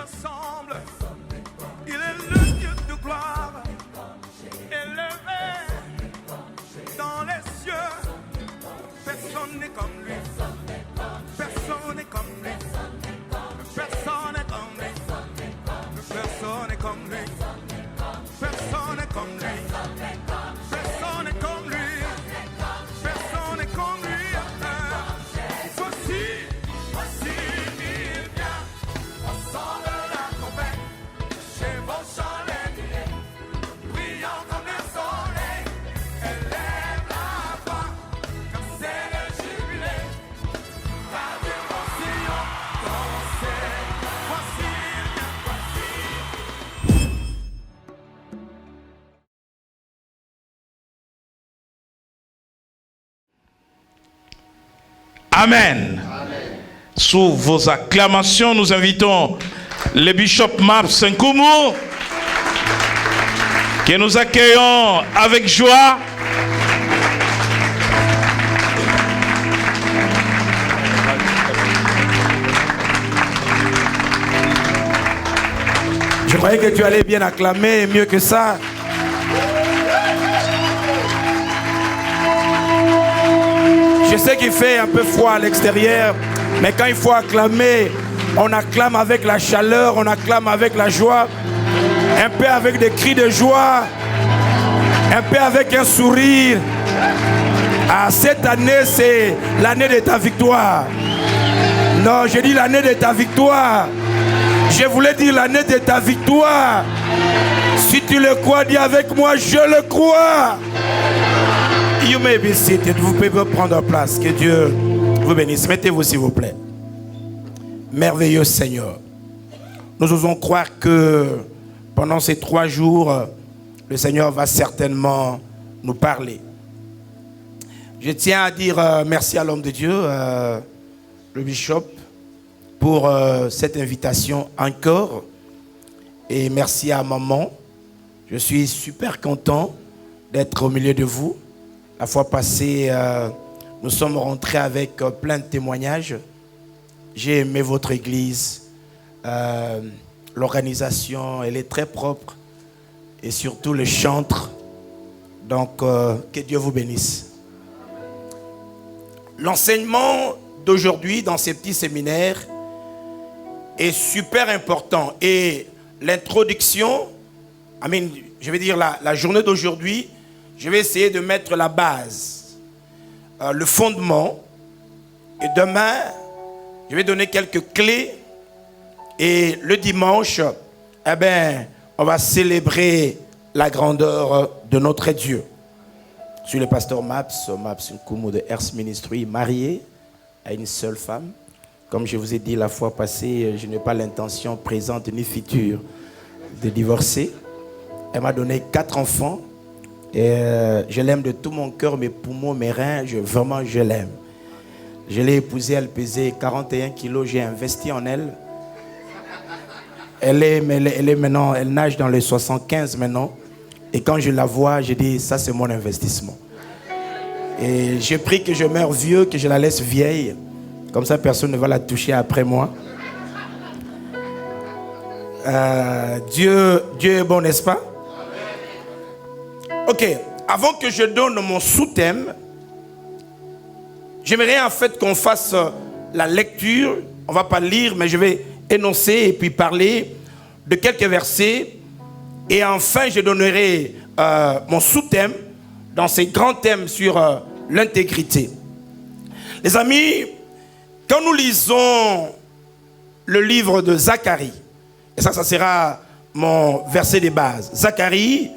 ressemble. Il est le Dieu de gloire, élevé dans les cieux. Personne n'est comme lui. Personne n'est comme lui. Personne n'est comme lui. Personne n'est comme lui. Personne n'est comme lui. Personne n'est comme lui. Personne n'est comme lui. Voici, il vient. Ensemble la trompette. Chevauchant les nuées. Brillant comme le soleil. Élève la voix. Car c'est le jubilé. Radio Sion. Dansez. Voici, il vient. Voici. Amen. Sous vos acclamations, nous invitons le bishop Maps Nkumu, que nous accueillons avec joie. Je croyais que tu allais bien acclamer, mieux que ça. Je sais qu'il fait un peu froid à l'extérieur, mais quand il faut acclamer, on acclame avec la chaleur, on acclame avec la joie, un peu avec des cris de joie, un peu avec un sourire. Ah, cette année, c'est l'année de ta victoire. Non, j'ai dit l'année de ta victoire. Je voulais dire l'année de ta victoire. Si tu le crois, dis avec moi, je le crois. You may be seated. Vous pouvez prendre place. Que Dieu vous bénisse. Mettez-vous s'il vous plaît. Merveilleux Seigneur. Nous osons croire que pendant ces 3 jours, le Seigneur va certainement nous parler. Je tiens à dire merci à l'homme de Dieu, le bishop, pour cette invitation encore. Et merci à maman. Je suis super content d'être au milieu de vous. La fois passée, nous sommes rentrés avec plein de témoignages. J'ai aimé votre église. L'organisation, elle est très propre. Et surtout le chantre. Donc, que Dieu vous bénisse. L'enseignement d'aujourd'hui dans ces petits séminaires est super important. Et l'introduction, je vais dire la journée d'aujourd'hui, je vais essayer de mettre la base, le fondement. Et demain, je vais donner quelques clés. Et le dimanche, on va célébrer la grandeur de notre Dieu. Je suis le pasteur Maps Nkumu de Earth Ministry, marié à une seule femme. Comme je vous ai dit la fois passée, je n'ai pas l'intention présente ni future de divorcer. Elle m'a donné 4 enfants. Et je l'aime de tout mon cœur, mes poumons, mes reins, vraiment je l'aime. Je l'ai épousée, elle pesait 41 kilos, j'ai investi en elle. Elle est maintenant, elle nage dans les 75 maintenant. Et quand je la vois, je dis, ça c'est mon investissement. Et j'ai pris que je meure vieux, que je la laisse vieille. Comme ça, personne ne va la toucher après moi. Dieu est bon, n'est-ce pas? Ok, avant que je donne mon sous-thème, j'aimerais en fait qu'on fasse la lecture. On ne va pas lire, mais je vais énoncer et puis parler de quelques versets. Et enfin, je donnerai mon sous-thème dans ces grands thèmes sur l'intégrité. Les amis, quand nous lisons le livre de Zacharie, et ça sera mon verset de base. Zacharie,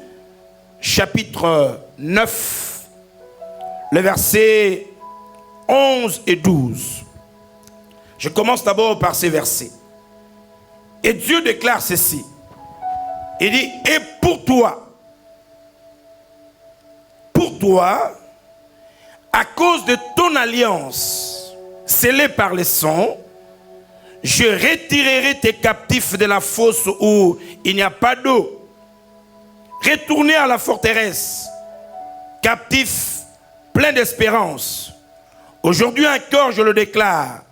chapitre 9, les versets 11 et 12. Je commence d'abord par ces versets. Et Dieu déclare ceci. Il dit, et pour toi, à cause de ton alliance scellée par le sang, je retirerai tes captifs de la fosse où il n'y a pas d'eau. Retournez à la forteresse, captifs, pleins d'espérance. Aujourd'hui encore, je le déclare,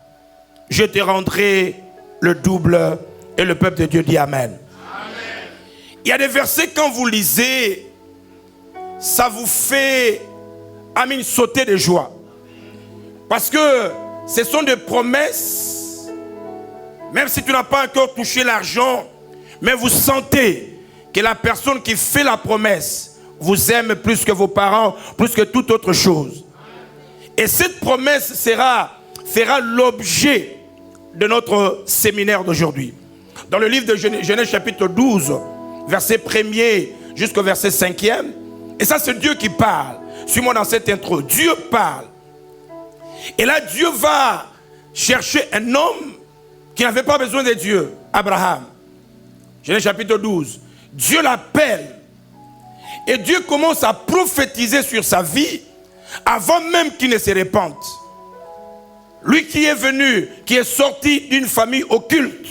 je te rendrai le double Et le peuple de Dieu dit Amen. Il y a des versets, quand vous lisez, ça vous fait sauter de joie. Parce que ce sont des promesses, même si tu n'as pas encore touché l'argent, mais vous sentez que la personne qui fait la promesse vous aime plus que vos parents, plus que toute autre chose. Et cette promesse fera l'objet de notre séminaire d'aujourd'hui. Dans le livre de Genèse chapitre 12, verset 1er jusqu'au verset 5e, et ça c'est Dieu qui parle. Suis-moi dans cette intro. Dieu parle. Et là Dieu va chercher un homme qui n'avait pas besoin de Dieu, Abraham. Genèse chapitre 12. Dieu l'appelle. Et Dieu commence à prophétiser sur sa vie avant même qu'il ne se répande. Lui qui est venu, qui est sorti d'une famille occulte,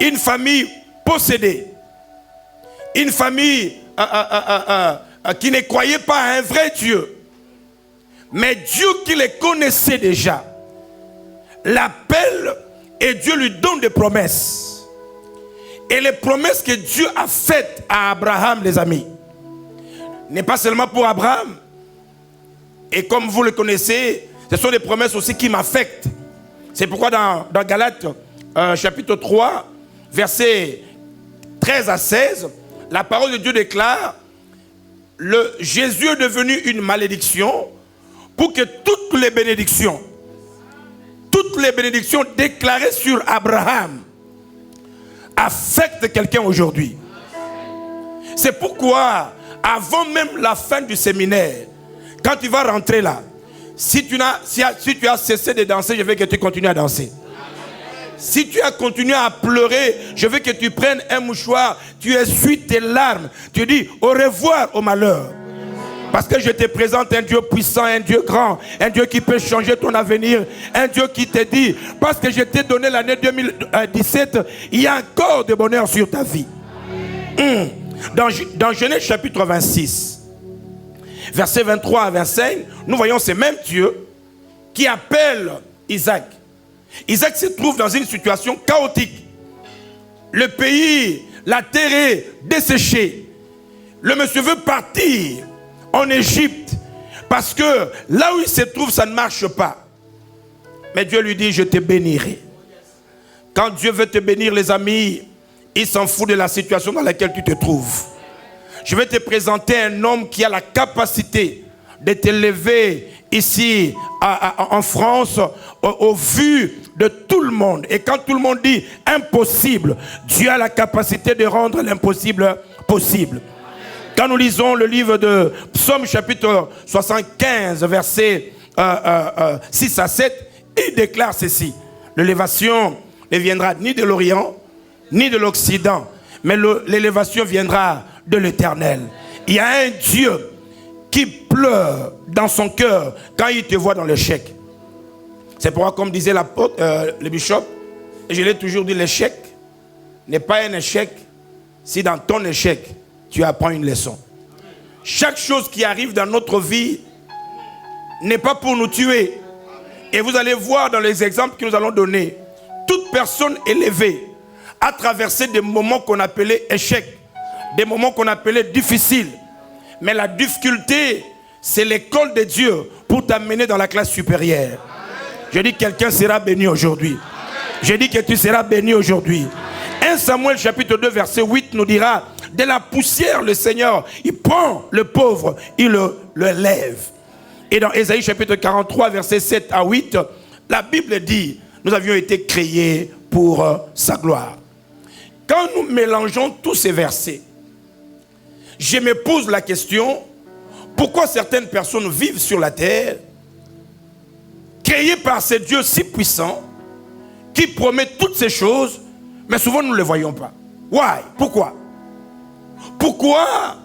une famille possédée, une famille qui ne croyait pas à un vrai Dieu. Mais Dieu qui les connaissait déjà, l'appelle et Dieu lui donne des promesses. Et les promesses que Dieu a faites à Abraham, les amis, n'est pas seulement pour Abraham. Et comme vous le connaissez, ce sont des promesses aussi qui m'affectent. C'est pourquoi dans Galates chapitre 3, versets 13 à 16, la parole de Dieu déclare: Jésus est devenu une malédiction pour que toutes les bénédictions déclarées sur Abraham affectent quelqu'un aujourd'hui. C'est pourquoi, avant même la fin du séminaire, quand tu vas rentrer là, si tu as cessé de danser, je veux que tu continues à danser. Si tu as continué à pleurer, je veux que tu prennes un mouchoir, tu essuies tes larmes, tu dis au revoir au malheur. Parce que je te présente un Dieu puissant, un Dieu grand, un Dieu qui peut changer ton avenir, un Dieu qui te dit, parce que je t'ai donné l'année 2017, il y a encore de bonheur sur ta vie. Dans Genèse chapitre 26, versets 23 à 25, nous voyons ce même Dieu qui appelle Isaac. Isaac se trouve dans une situation chaotique. Le pays, la terre est desséchée. Le monsieur veut partir en Égypte parce que là où il se trouve, ça ne marche pas. Mais Dieu lui dit, je te bénirai. Quand Dieu veut te bénir, les amis, il s'en fout de la situation dans laquelle tu te trouves. Je vais te présenter un homme qui a la capacité de t'élever ici en France au vu de tout le monde. Et quand tout le monde dit impossible, Dieu a la capacité de rendre l'impossible possible. Quand nous lisons le livre de Psaume chapitre 75, versets 6 à 7, il déclare ceci: l'élévation ne viendra ni de l'Orient, ni de l'Occident, mais l'élévation viendra de l'Éternel. Il y a un Dieu qui pleure dans son cœur quand il te voit dans l'échec. C'est pourquoi, comme disait le bishop, et je l'ai toujours dit, l'échec n'est pas un échec si dans ton échec, tu apprends une leçon. Chaque chose qui arrive dans notre vie n'est pas pour nous tuer. Et vous allez voir dans les exemples que nous allons donner, toute personne élevée a traversé des moments qu'on appelait échecs, des moments qu'on appelait difficiles. Mais la difficulté, c'est l'école de Dieu pour t'amener dans la classe supérieure. Je dis que quelqu'un sera béni aujourd'hui. Je dis que tu seras béni aujourd'hui. 1 Samuel chapitre 2 verset 8 nous dira: de la poussière le Seigneur, il prend le pauvre, il le lève. Et dans Ésaïe chapitre 43 verset 7 à 8, la Bible dit: nous avions été créés pour sa gloire. Quand nous mélangeons tous ces versets, je me pose la question: pourquoi certaines personnes vivent sur la terre, créées par ces dieux si puissants, qui promettent toutes ces choses, mais souvent nous ne les voyons pas? Why? Pourquoi? Pourquoi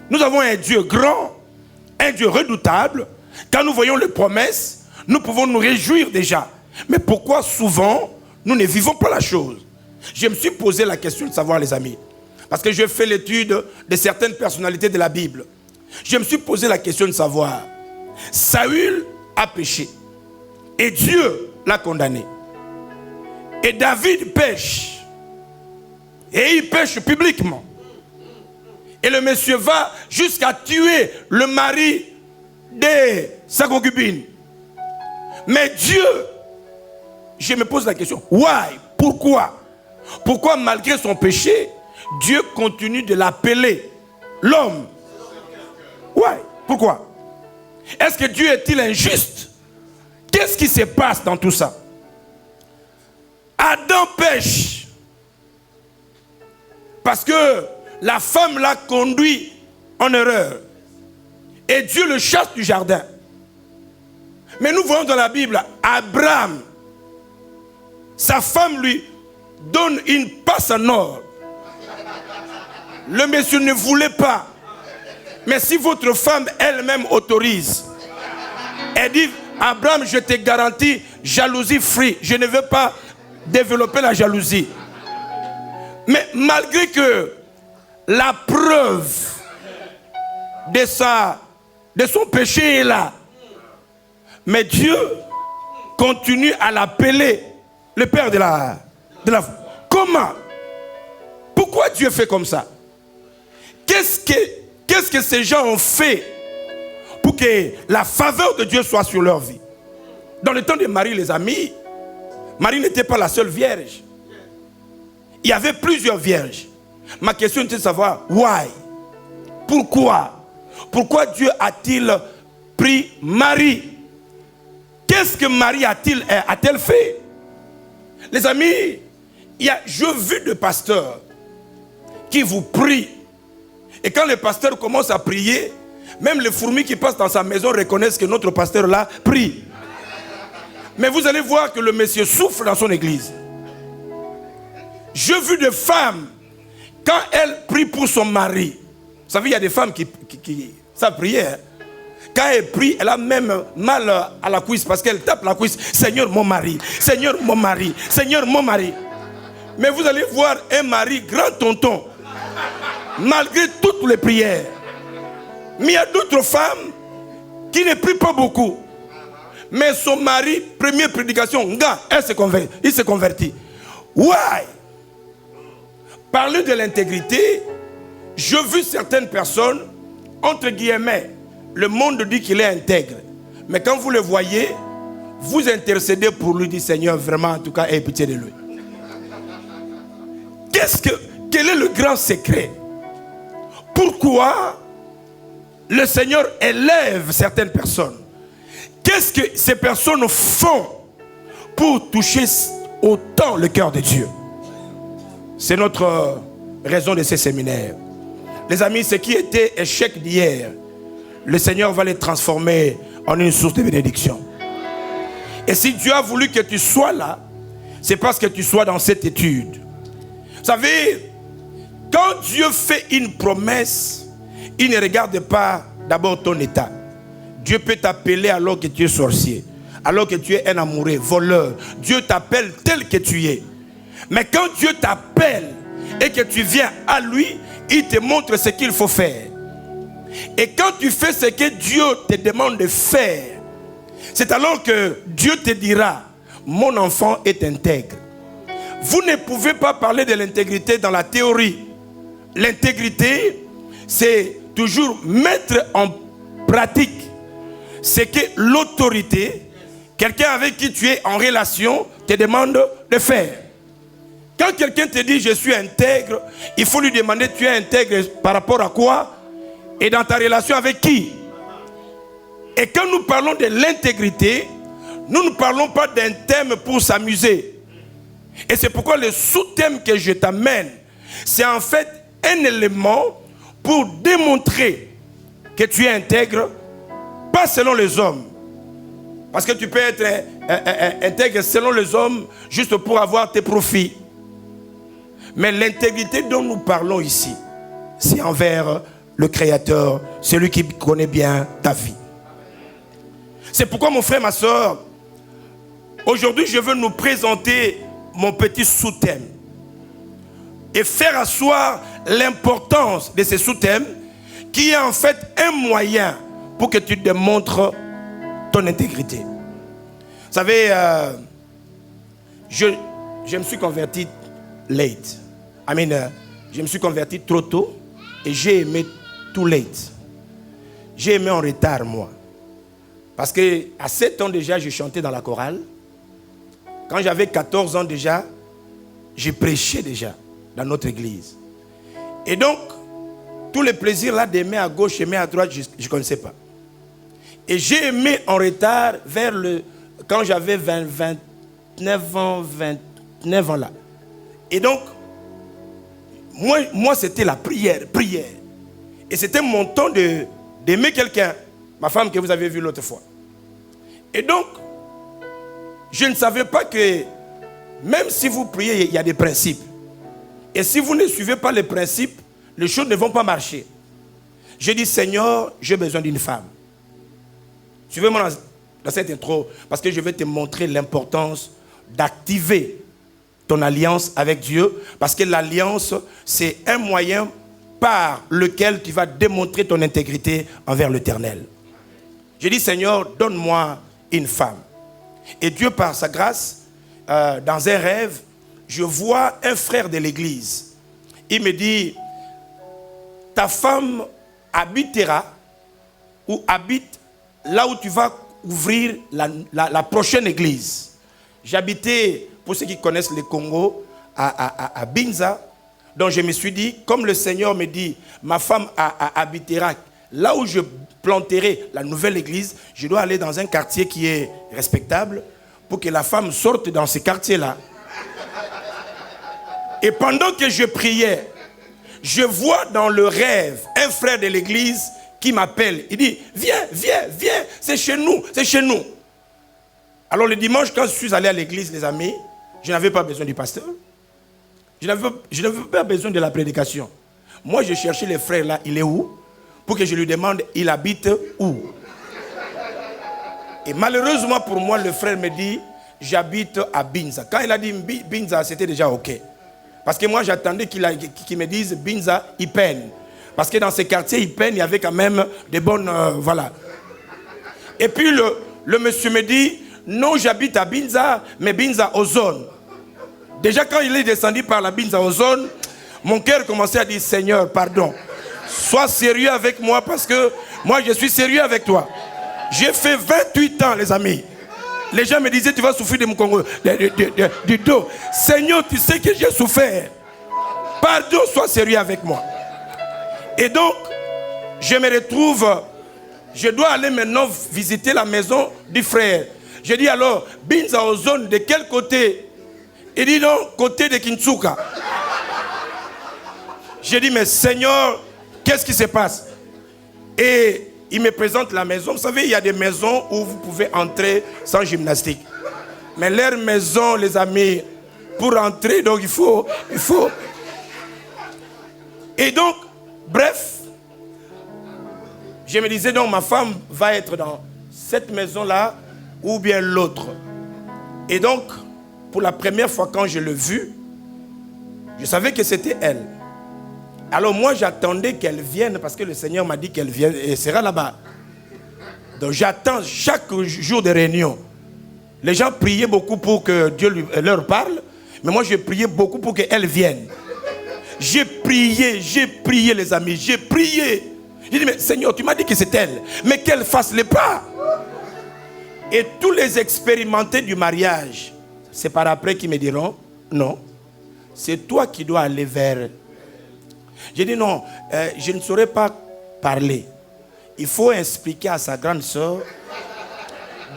nous avons un Dieu grand, un Dieu redoutable? Quand nous voyons les promesses, nous pouvons nous réjouir déjà. Mais pourquoi souvent nous ne vivons pas la chose? Je me suis posé la question de savoir, les amis. Parce que je fais l'étude de certaines personnalités de la Bible. Je me suis posé la question de savoir. Saül a péché. Et Dieu l'a condamné. Et David pêche. Et il pêche publiquement. Et le monsieur va jusqu'à tuer le mari de sa concubine. Mais Dieu, je me pose la question, why? Pourquoi? Pourquoi malgré son péché, Dieu continue de l'appeler l'homme? Why? Pourquoi? Est-ce que Dieu est-il injuste? Qu'est-ce qui se passe dans tout ça? Adam pêche parce que la femme l'a conduit en erreur et Dieu le chasse du jardin. Mais nous voyons dans la Bible, Abraham, sa femme lui donne une passe en or. Le monsieur ne voulait pas. Mais si votre femme elle-même autorise, elle dit, Abraham, je te garantis jalousie free. Je ne veux pas développer la jalousie. Mais malgré que la preuve de son péché est là, mais Dieu continue à l'appeler le père de la... Comment? Pourquoi Dieu fait comme ça? Qu'est-ce que ces gens ont fait pour que la faveur de Dieu soit sur leur vie? Dans le temps de Marie, les amis, Marie n'était pas la seule vierge. Il y avait plusieurs vierges. Ma question était de savoir, why? Pourquoi? Pourquoi Dieu a-t-il pris Marie? Qu'est-ce que Marie a-t-elle fait? Les amis, je vu des pasteurs qui vous prient. Et quand le pasteur commence à prier, même les fourmis qui passent dans sa maison reconnaissent que notre pasteur là prie. Mais vous allez voir que le monsieur souffre dans son église. J'ai vu des femmes, quand elles prient pour son mari, vous savez, il y a des femmes qui savent prier. Hein? Quand elle prie, elle a même mal à la cuisse parce qu'elle tape la cuisse. Seigneur, mon mari, Seigneur, mon mari, Seigneur, mon mari. Mais vous allez voir un mari grand tonton, malgré toutes les prières. Mais il y a d'autres femmes qui ne prient pas beaucoup. Mais son mari, première prédication, il se convertit. Why? Parler de l'intégrité, j'ai vu certaines personnes, entre guillemets, le monde dit qu'il est intègre. Mais quand vous le voyez, vous intercédez pour lui, dit Seigneur, vraiment, en tout cas, aie pitié de lui. Quel est le grand secret? Pourquoi le Seigneur élève certaines personnes? Qu'est-ce que ces personnes font pour toucher autant le cœur de Dieu? C'est notre raison de ces séminaires. Les amis, ce qui était échec d'hier, le Seigneur va les transformer en une source de bénédiction. Et si Dieu a voulu que tu sois là, c'est parce que tu sois dans cette étude. Vous savez, quand Dieu fait une promesse, il ne regarde pas d'abord ton état. Dieu peut t'appeler alors que tu es sorcier, alors que tu es un amoureux, voleur. Dieu t'appelle tel que tu es. Mais quand Dieu t'appelle et que tu viens à lui, il te montre ce qu'il faut faire. Et quand tu fais ce que Dieu te demande de faire, c'est alors que Dieu te dira, mon enfant est intègre. Vous ne pouvez pas parler de l'intégrité dans la théorie. L'intégrité, c'est toujours mettre en pratique ce que l'autorité, quelqu'un avec qui tu es en relation, te demande de faire. Quand quelqu'un te dit je suis intègre, il faut lui demander tu es intègre par rapport à quoi et dans ta relation avec qui. Et quand nous parlons de l'intégrité, nous ne parlons pas d'un thème pour s'amuser. Et c'est pourquoi le sous-thème que je t'amène, c'est en fait un élément pour démontrer que tu es intègre, pas selon les hommes. Parce que tu peux être intègre selon les hommes juste pour avoir tes profits. Mais l'intégrité dont nous parlons ici, c'est envers le Créateur, celui qui connaît bien ta vie. C'est pourquoi mon frère, ma soeur, aujourd'hui je veux nous présenter mon petit sous-thème et faire asseoir l'importance de ce sous-thème qui est en fait un moyen pour que tu démontres ton intégrité. Vous savez, je me suis converti late. Je me suis converti trop tôt et j'ai aimé too late. J'ai aimé en retard, moi. Parce qu'à 7 ans déjà, je chantais dans la chorale. Quand j'avais 14 ans déjà, j'ai prêché déjà dans notre église. Et donc, tous les plaisirs là d'aimer à gauche, aimer à droite, je ne connaissais pas. Et j'ai aimé en retard quand j'avais 29 ans là. Et donc, moi c'était la prière. Et c'était mon temps d'aimer quelqu'un, ma femme que vous avez vue l'autre fois. Et donc, je ne savais pas que même si vous priez, il y a des principes. Et si vous ne suivez pas les principes, les choses ne vont pas marcher. J'ai dit, Seigneur, j'ai besoin d'une femme. Suivez-moi dans cette intro, parce que je vais te montrer l'importance d'activer ton alliance avec Dieu, parce que l'alliance, c'est un moyen par lequel tu vas démontrer ton intégrité envers l'Éternel. J'ai dit, Seigneur, donne-moi une femme. Et Dieu, par sa grâce, dans un rêve, je vois un frère de l'église. Il me dit, ta femme habitera ou habite là où tu vas ouvrir la prochaine église. J'habitais, pour ceux qui connaissent le Congo, à Binza. Donc je me suis dit, comme le Seigneur me dit, ma femme habitera là où je planterai la nouvelle église, je dois aller dans un quartier qui est respectable pour que la femme sorte dans ce quartier-là. Et pendant que je priais, je vois dans le rêve un frère de l'église qui m'appelle. Il dit, viens, c'est chez nous. Alors le dimanche, quand je suis allé à l'église, les amis, je n'avais pas besoin du pasteur. Je n'avais pas besoin de la prédication. Moi, je cherchais le frère là, il est où? Pour que je lui demande, il habite où? Et malheureusement pour moi, le frère me dit, j'habite à Binza. Quand il a dit Binza, c'était déjà OK. Parce que moi, j'attendais qu'il me dise Binza, Ipen. Parce que dans ces quartiers, Ipen, il y avait quand même des bonnes... voilà. Et puis, le monsieur me dit, non, j'habite à Binza, mais Binza Ozone. Déjà, quand il est descendu par la Binza Ozone, mon cœur commençait à dire, Seigneur, pardon. Sois sérieux avec moi parce que moi, je suis sérieux avec toi. J'ai fait 28 ans, les amis. Les gens me disaient, tu vas souffrir de mon Congo, du dos. Seigneur, tu sais que j'ai souffert. Pardon, sois sérieux avec moi. Et donc, je me retrouve, je dois aller maintenant visiter la maison du frère. Je dis alors, Binza Ozone, de quel côté? Il dit non, côté de Kintsuka. J'ai dit, mais Seigneur, qu'est-ce qui se passe? Et il me présente la maison. Vous savez, il y a des maisons où vous pouvez entrer sans gymnastique. Mais leur maison, les amis, pour entrer, donc il faut. Et donc, bref, je me disais, donc ma femme va être dans cette maison-là ou bien l'autre. Et donc, pour la première fois quand je l'ai vue, je savais que c'était elle. Alors moi, j'attendais qu'elle vienne parce que le Seigneur m'a dit qu'elle vienne et sera là-bas. Donc j'attends chaque jour de réunion. Les gens priaient beaucoup pour que Dieu leur parle, mais moi, je priais beaucoup pour qu'elle vienne. J'ai prié les amis, j'ai prié. J'ai dit, mais Seigneur, tu m'as dit que c'est elle, mais qu'elle fasse le pas. Et tous les expérimentés du mariage, c'est par après qu'ils me diront, non, c'est toi qui dois aller vers... J'ai dit non, je ne saurais pas parler. Il faut expliquer à sa grande sœur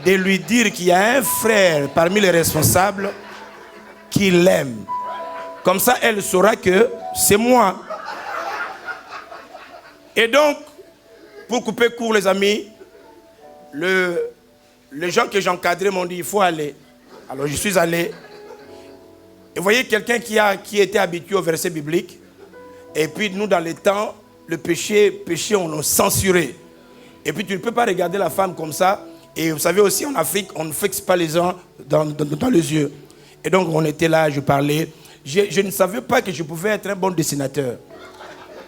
de lui dire qu'il y a un frère parmi les responsables qui l'aime. Comme ça, elle saura que c'est moi. Et donc, pour couper court, les amis, les gens que j'encadrais m'ont dit, il faut aller. Alors, je suis allé. Et vous voyez, quelqu'un qui était habitué au verset biblique. Et puis, nous, dans les temps, le péché, on l'a censuré. Et puis, tu ne peux pas regarder la femme comme ça. Et vous savez aussi, en Afrique, on ne fixe pas les gens dans les yeux. Et donc, on était là, je parlais. Je ne savais pas que je pouvais être un bon dessinateur.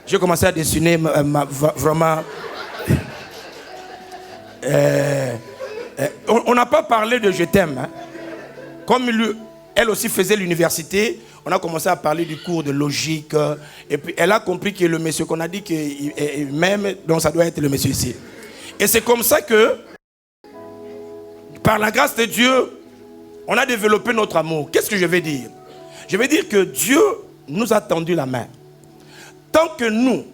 J'ai commencé à dessiner vraiment... on n'a pas parlé de je t'aime. Hein. Comme elle aussi faisait l'université, on a commencé à parler du cours de logique. Et puis elle a compris que le monsieur qu'on a dit qu'il même, donc ça doit être le monsieur ici. Et c'est comme ça que, par la grâce de Dieu, on a développé notre amour. Qu'est-ce que je vais dire? Je vais dire que Dieu nous a tendu la main. Tant que nous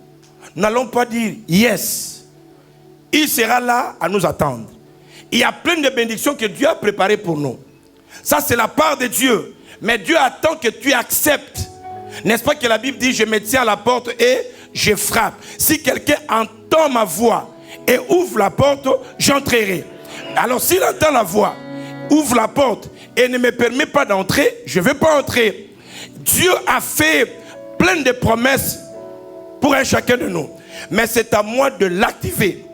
n'allons pas dire yes, il sera là à nous attendre. Il y a plein de bénédictions que Dieu a préparées pour nous. Ça, c'est la part de Dieu. Mais Dieu attend que tu acceptes. N'est-ce pas que la Bible dit, je me tiens à la porte et je frappe. Si quelqu'un entend ma voix et ouvre la porte, j'entrerai. Alors s'il entend la voix, ouvre la porte et ne me permet pas d'entrer, je ne vais pas entrer. Dieu a fait plein de promesses pour un chacun de nous. Mais c'est à moi de l'activer.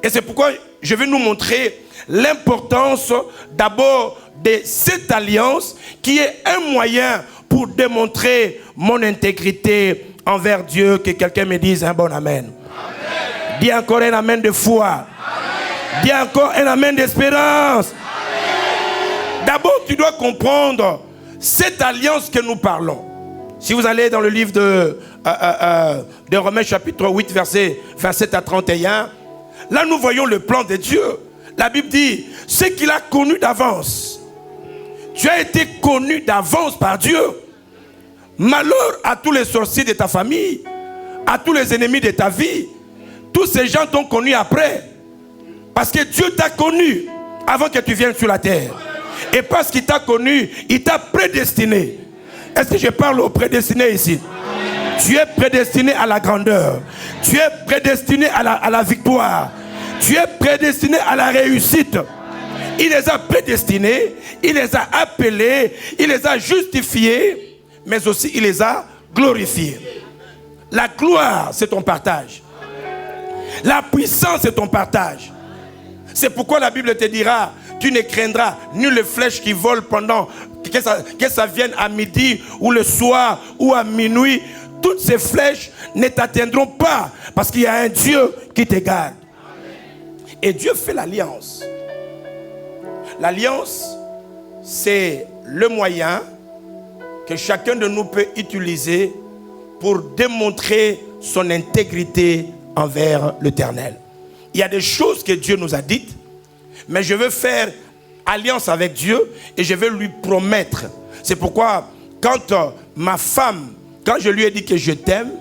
Et c'est pourquoi je vais nous montrer l'importance d'abord de cette alliance qui est un moyen pour démontrer mon intégrité envers Dieu. Que quelqu'un me dise un bon amen. Amen. Dis encore un amen de foi. Amen. Dis encore un amen d'espérance. D'abord, tu dois comprendre cette alliance que nous parlons. Si vous allez dans le livre de Romains chapitre 8, verset 27 à 31, là nous voyons le plan de Dieu. La Bible dit, ce qu'il a connu d'avance. Tu as été connu d'avance par Dieu. Malheur à tous les sorciers de ta famille, à tous les ennemis de ta vie. Tous ces gens t'ont connu après. Parce que Dieu t'a connu avant que tu viennes sur la terre. Et parce qu'il t'a connu, il t'a prédestiné. Est-ce que je parle aux prédestinés ici? Tu es prédestiné à la grandeur. Tu es prédestiné à la victoire. Tu es prédestiné à la réussite. Il les a prédestinés, il les a appelés, il les a justifiés, mais aussi il les a glorifiés. La gloire, c'est ton partage. La puissance, c'est ton partage. C'est pourquoi la Bible te dira, tu ne craindras nulle flèche qui vole pendant que ça vienne à midi ou le soir ou à minuit. Toutes ces flèches ne t'atteindront pas parce qu'il y a un Dieu qui te garde. Et Dieu fait l'alliance. L'alliance, c'est le moyen que chacun de nous peut utiliser pour démontrer son intégrité envers l'Éternel. Il y a des choses que Dieu nous a dites, mais je veux faire alliance avec Dieu et je vais lui promettre. C'est pourquoi quand ma femme, quand je lui ai dit que je t'aime,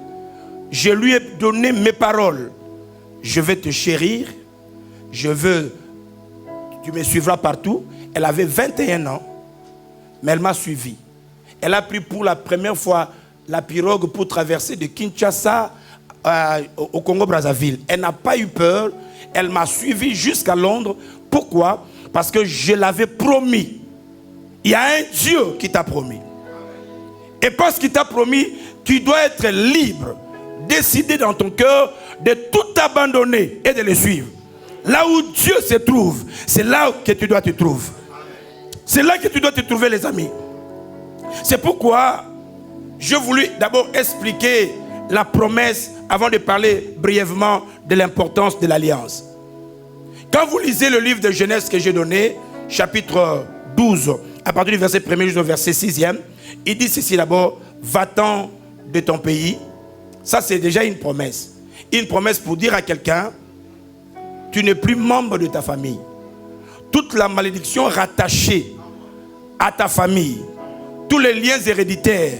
je lui ai donné mes paroles. Je vais te chérir, tu me suivras partout. Elle avait 21 ans, mais elle m'a suivi. Elle a pris pour la première fois la pirogue pour traverser de Kinshasa au Congo-Brazzaville. Elle n'a pas eu peur. Elle m'a suivi jusqu'à Londres. Pourquoi? Parce que je l'avais promis. Il y a un Dieu qui t'a promis. Et parce qu'il t'a promis, tu dois être libre, décider dans ton cœur de tout abandonner et de le suivre. Là où Dieu se trouve, c'est là que tu dois te trouver. C'est là que tu dois te trouver, les amis. C'est pourquoi je voulais d'abord expliquer la promesse avant de parler brièvement de l'importance de l'alliance. Quand vous lisez le livre de Genèse que j'ai donné, chapitre 12, à partir du verset 1er jusqu'au verset 6e, il dit ceci d'abord, va-t'en de ton pays. Ça, c'est déjà une promesse. Une promesse pour dire à quelqu'un, tu n'es plus membre de ta famille. Toute la malédiction rattachée à ta famille, tous les liens héréditaires,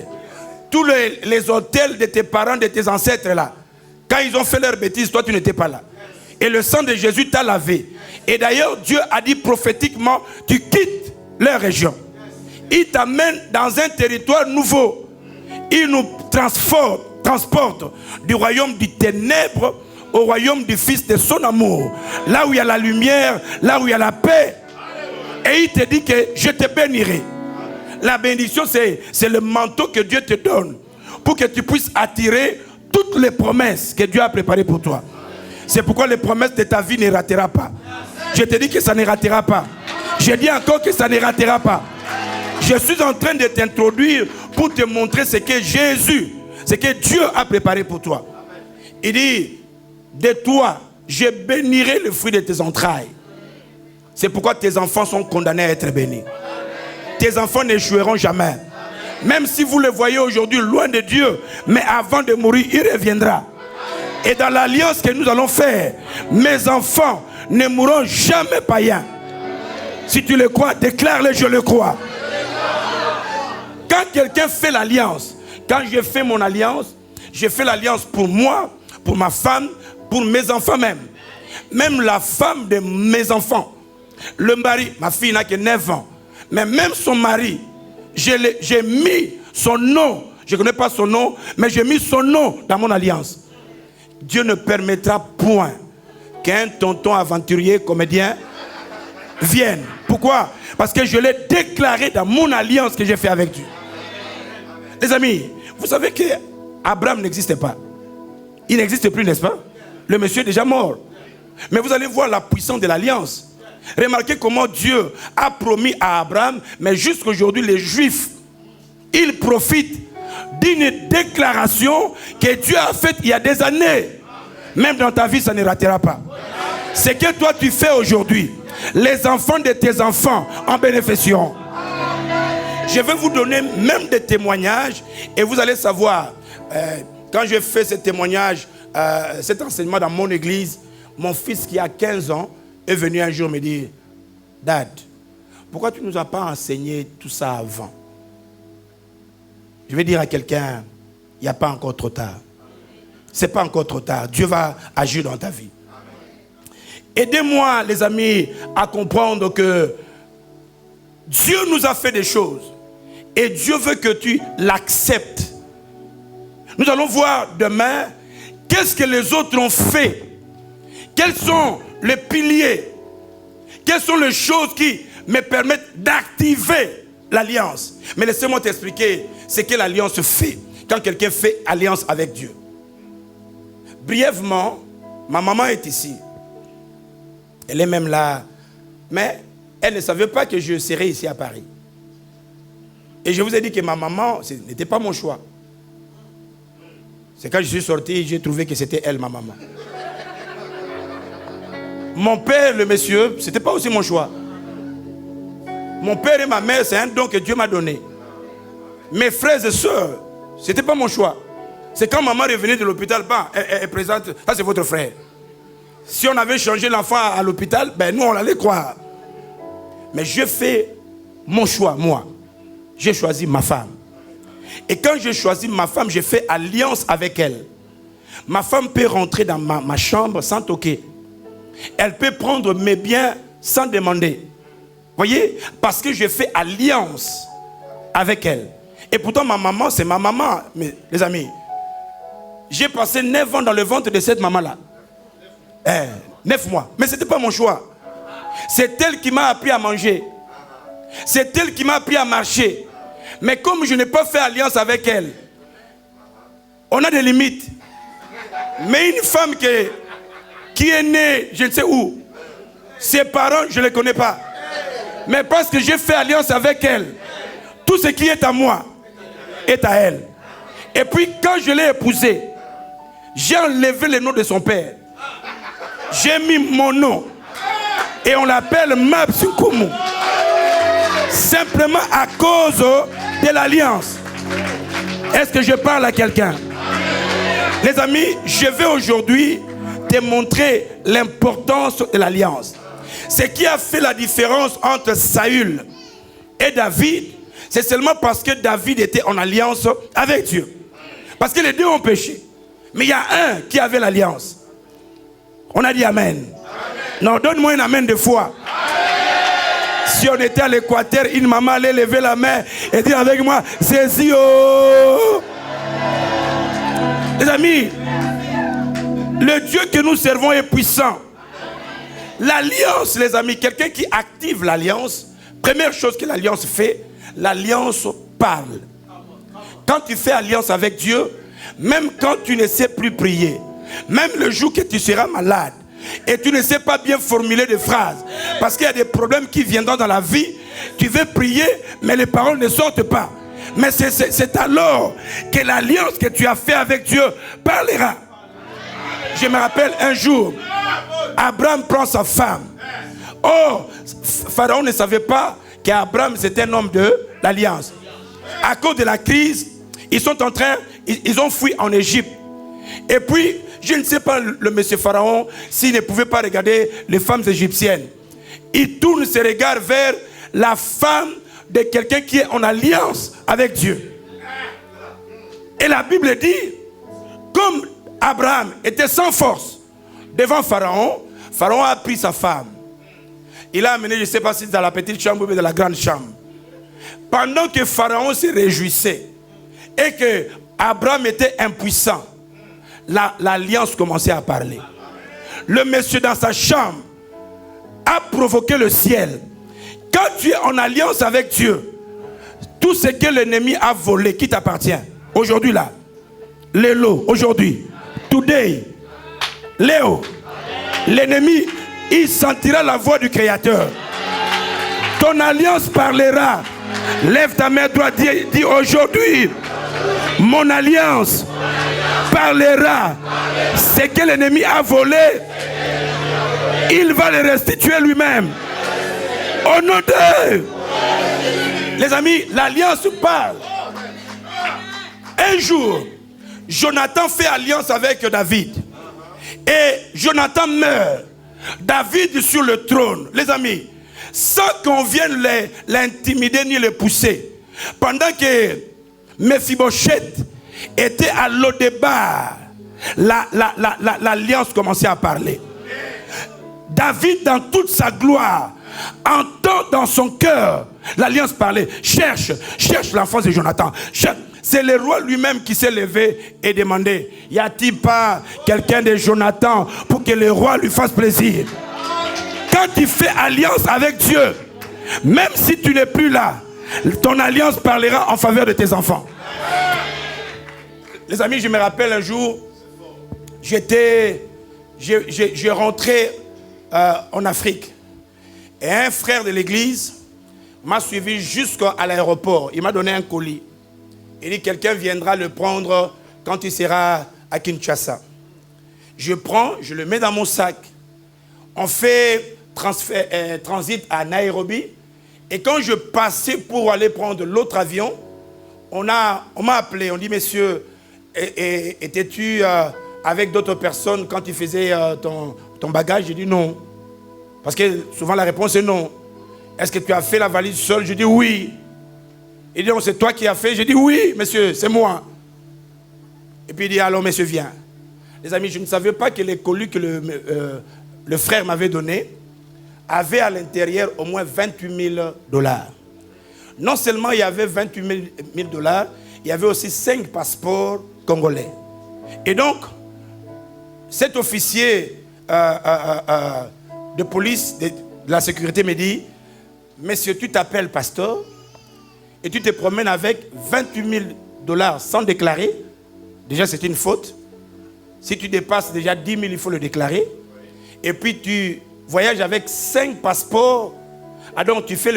tous les hôtels de tes parents, de tes ancêtres là, quand ils ont fait leurs bêtises, toi tu n'étais pas là. Et le sang de Jésus t'a lavé. Et d'ailleurs, Dieu a dit prophétiquement, tu quittes leur région. Il t'amène dans un territoire nouveau. Il nous transporte du royaume du ténèbre au royaume du Fils de son amour. Là où il y a la lumière, là où il y a la paix. Et il te dit que je te bénirai. La bénédiction, c'est le manteau que Dieu te donne pour que tu puisses attirer toutes les promesses que Dieu a préparées pour toi. C'est pourquoi les promesses de ta vie ne ratera pas. Je te dis que ça ne ratera pas. Je dis encore que ça ne ratera pas. Je suis en train de t'introduire pour te montrer ce que Jésus, ce que Dieu a préparé pour toi. Il dit, de toi, je bénirai le fruit de tes entrailles. C'est pourquoi tes enfants sont condamnés à être bénis. Tes enfants n'échoueront jamais. Même si vous le voyez aujourd'hui loin de Dieu, mais avant de mourir, il reviendra. Et dans l'alliance que nous allons faire, mes enfants ne mourront jamais païens. Si tu le crois, déclare-le, je le crois. Quand quelqu'un fait l'alliance, quand je fais mon alliance, je fais l'alliance pour moi, pour ma femme, pour mes enfants même. Même la femme de mes enfants. Le mari, ma fille n'a que 9 ans. Mais même son mari, j'ai mis son nom. Je ne connais pas son nom, mais j'ai mis son nom dans mon alliance. Dieu ne permettra point qu'un tonton aventurier, comédien, vienne. Pourquoi? Parce que je l'ai déclaré dans mon alliance que j'ai fait avec Dieu. Les amis, vous savez que Abraham n'existait pas. Il n'existe plus, n'est-ce pas? Le monsieur est déjà mort. Mais vous allez voir la puissance de l'alliance. Remarquez comment Dieu a promis à Abraham, mais jusqu'aujourd'hui, les Juifs, ils profitent d'une déclaration que Dieu a faite il y a des années. Même dans ta vie, ça ne ratera pas. Ce que toi tu fais aujourd'hui, les enfants de tes enfants en bénéficieront. Je vais vous donner même des témoignages et vous allez savoir, quand je fais ce témoignage, cet enseignement dans mon église, mon fils qui a 15 ans est venu un jour me dire, Dad, pourquoi tu ne nous as pas enseigné tout ça avant? Je vais dire à quelqu'un, il n'y a pas encore trop tard. Ce n'est pas encore trop tard. Dieu va agir dans ta vie. Aidez-moi, les amis, à comprendre que Dieu nous a fait des choses. Et Dieu veut que tu l'acceptes. Nous allons voir demain qu'est-ce que les autres ont fait. Quels sont les piliers? Quelles sont les choses qui me permettent d'activer l'alliance? Mais laissez-moi t'expliquer ce que l'alliance fait quand quelqu'un fait alliance avec Dieu. Brièvement, ma maman est ici. Elle est même là. Mais elle ne savait pas que je serais ici à Paris. Et je vous ai dit que ma maman, ce n'était pas mon choix. C'est quand je suis sorti, j'ai trouvé que c'était elle, ma maman. Mon père, le monsieur, ce n'était pas aussi mon choix. Mon père et ma mère, c'est un don que Dieu m'a donné. Mes frères et sœurs, ce n'était pas mon choix. C'est quand maman revenait de l'hôpital, elle présente, ça c'est votre frère. Si on avait changé l'enfant à l'hôpital, ben nous on allait croire. Mais je fais mon choix, moi. J'ai choisi ma femme. Et quand j'ai choisi ma femme, j'ai fait alliance avec elle. Ma femme peut rentrer dans ma chambre sans toquer. Elle peut prendre mes biens sans demander. Voyez? Parce que j'ai fait alliance avec elle. Et pourtant ma maman, c'est ma maman. Mais les amis, j'ai passé 9 ans dans le ventre de cette maman-là. 9 mois. Mais ce n'était pas mon choix. C'est elle qui m'a appris à manger. C'est elle qui m'a appris à marcher. Mais comme je n'ai pas fait alliance avec elle, on a des limites. Mais une femme qui est née, je ne sais où, ses parents, je ne les connais pas. Mais parce que j'ai fait alliance avec elle, tout ce qui est à moi est à elle. Et puis quand je l'ai épousée, j'ai enlevé le nom de son père. J'ai mis mon nom. Et on l'appelle Mabsukumu. Simplement à cause de l'alliance. Est-ce que je parle à quelqu'un? Les amis, je vais aujourd'hui te montrer l'importance de l'alliance. Ce qui a fait la différence entre Saül et David, c'est seulement parce que David était en alliance avec Dieu. Parce que les deux ont péché. Mais il y a un qui avait l'alliance. On a dit amen. Amen. Non, donne-moi un amen de foi. Amen. Si on était à l'Équateur, une maman allait lever la main et dire avec moi, c'est oh. Les amis, le Dieu que nous servons est puissant. L'alliance, les amis, quelqu'un qui active l'alliance, première chose que l'alliance fait, l'alliance parle. Quand tu fais alliance avec Dieu, même quand tu ne sais plus prier, même le jour que tu seras malade et tu ne sais pas bien formuler des phrases, parce qu'il y a des problèmes qui viendront dans la vie, tu veux prier, mais les paroles ne sortent pas. Mais c'est alors que l'alliance que tu as fait avec Dieu parlera. Je me rappelle un jour, Abraham prend sa femme. Oh, Pharaon ne savait pas qu'Abraham c'était un homme de l'alliance. À cause de la crise, ils ont fui en Égypte. Et puis, je ne sais pas le monsieur Pharaon s'il ne pouvait pas regarder les femmes égyptiennes. Il tourne ses regards vers la femme de quelqu'un qui est en alliance avec Dieu. Et la Bible dit, comme Abraham était sans force devant Pharaon, Pharaon a pris sa femme. Il l'a amené, je ne sais pas si dans la petite chambre ou dans la grande chambre. Pendant que Pharaon se réjouissait et que Abraham était impuissant, l'alliance commençait à parler. Le monsieur dans sa chambre a provoqué le ciel. Quand tu es en alliance avec Dieu, tout ce que l'ennemi a volé, qui t'appartient, aujourd'hui là, Lélo, aujourd'hui, today, Léo, l'ennemi, il sentira la voix du Créateur. Ton alliance parlera. Lève ta main droite, dis aujourd'hui, mon alliance parlera. Ce que l'ennemi a volé, il va le restituer lui-même. Au nom de... Les amis, l'alliance parle. Un jour, Jonathan fait alliance avec David. Et Jonathan meurt. David sur le trône. Les amis, sans qu'on vienne l'intimider ni le pousser. Pendant que Mephibosheth était à Lodébar, l'alliance commençait à parler. David, dans toute sa gloire, entend dans son cœur l'alliance parler. Cherche l'enfance de Jonathan. C'est le roi lui-même qui s'est levé et demandé, y a-t-il pas quelqu'un de Jonathan pour que le roi lui fasse plaisir? Quand tu fais alliance avec Dieu, même si tu n'es plus là, ton alliance parlera en faveur de tes enfants. Les amis, je me rappelle un jour, j'ai rentré en Afrique. Et un frère de l'église m'a suivi jusqu'à l'aéroport. Il m'a donné un colis. Il dit, quelqu'un viendra le prendre quand il sera à Kinshasa. Je prends, je le mets dans mon sac. On fait transit à Nairobi. Et quand je passais pour aller prendre l'autre avion, on m'a appelé. On dit, monsieur, étais-tu avec d'autres personnes quand tu faisais ton bagage? J'ai dit non. Parce que souvent la réponse est non. Est-ce que tu as fait la valise seul? Je dis oui. Il dit, c'est toi qui as fait? J'ai dit oui, monsieur, c'est moi. Et puis il dit, alors monsieur, viens. Les amis, je ne savais pas que les colis que le frère m'avait donné avaient à l'intérieur au moins 28 000 $. Non seulement il y avait 28 000 $, il y avait aussi 5 passeports congolais. Et donc, cet officier de police, de la sécurité me dit, monsieur, tu t'appelles pasteur et tu te promènes avec 28 000 $ sans déclarer. Déjà, c'est une faute. Si tu dépasses déjà 10 000, il faut le déclarer. Et puis, tu voyages avec 5 passeports. Ah, donc, tu fais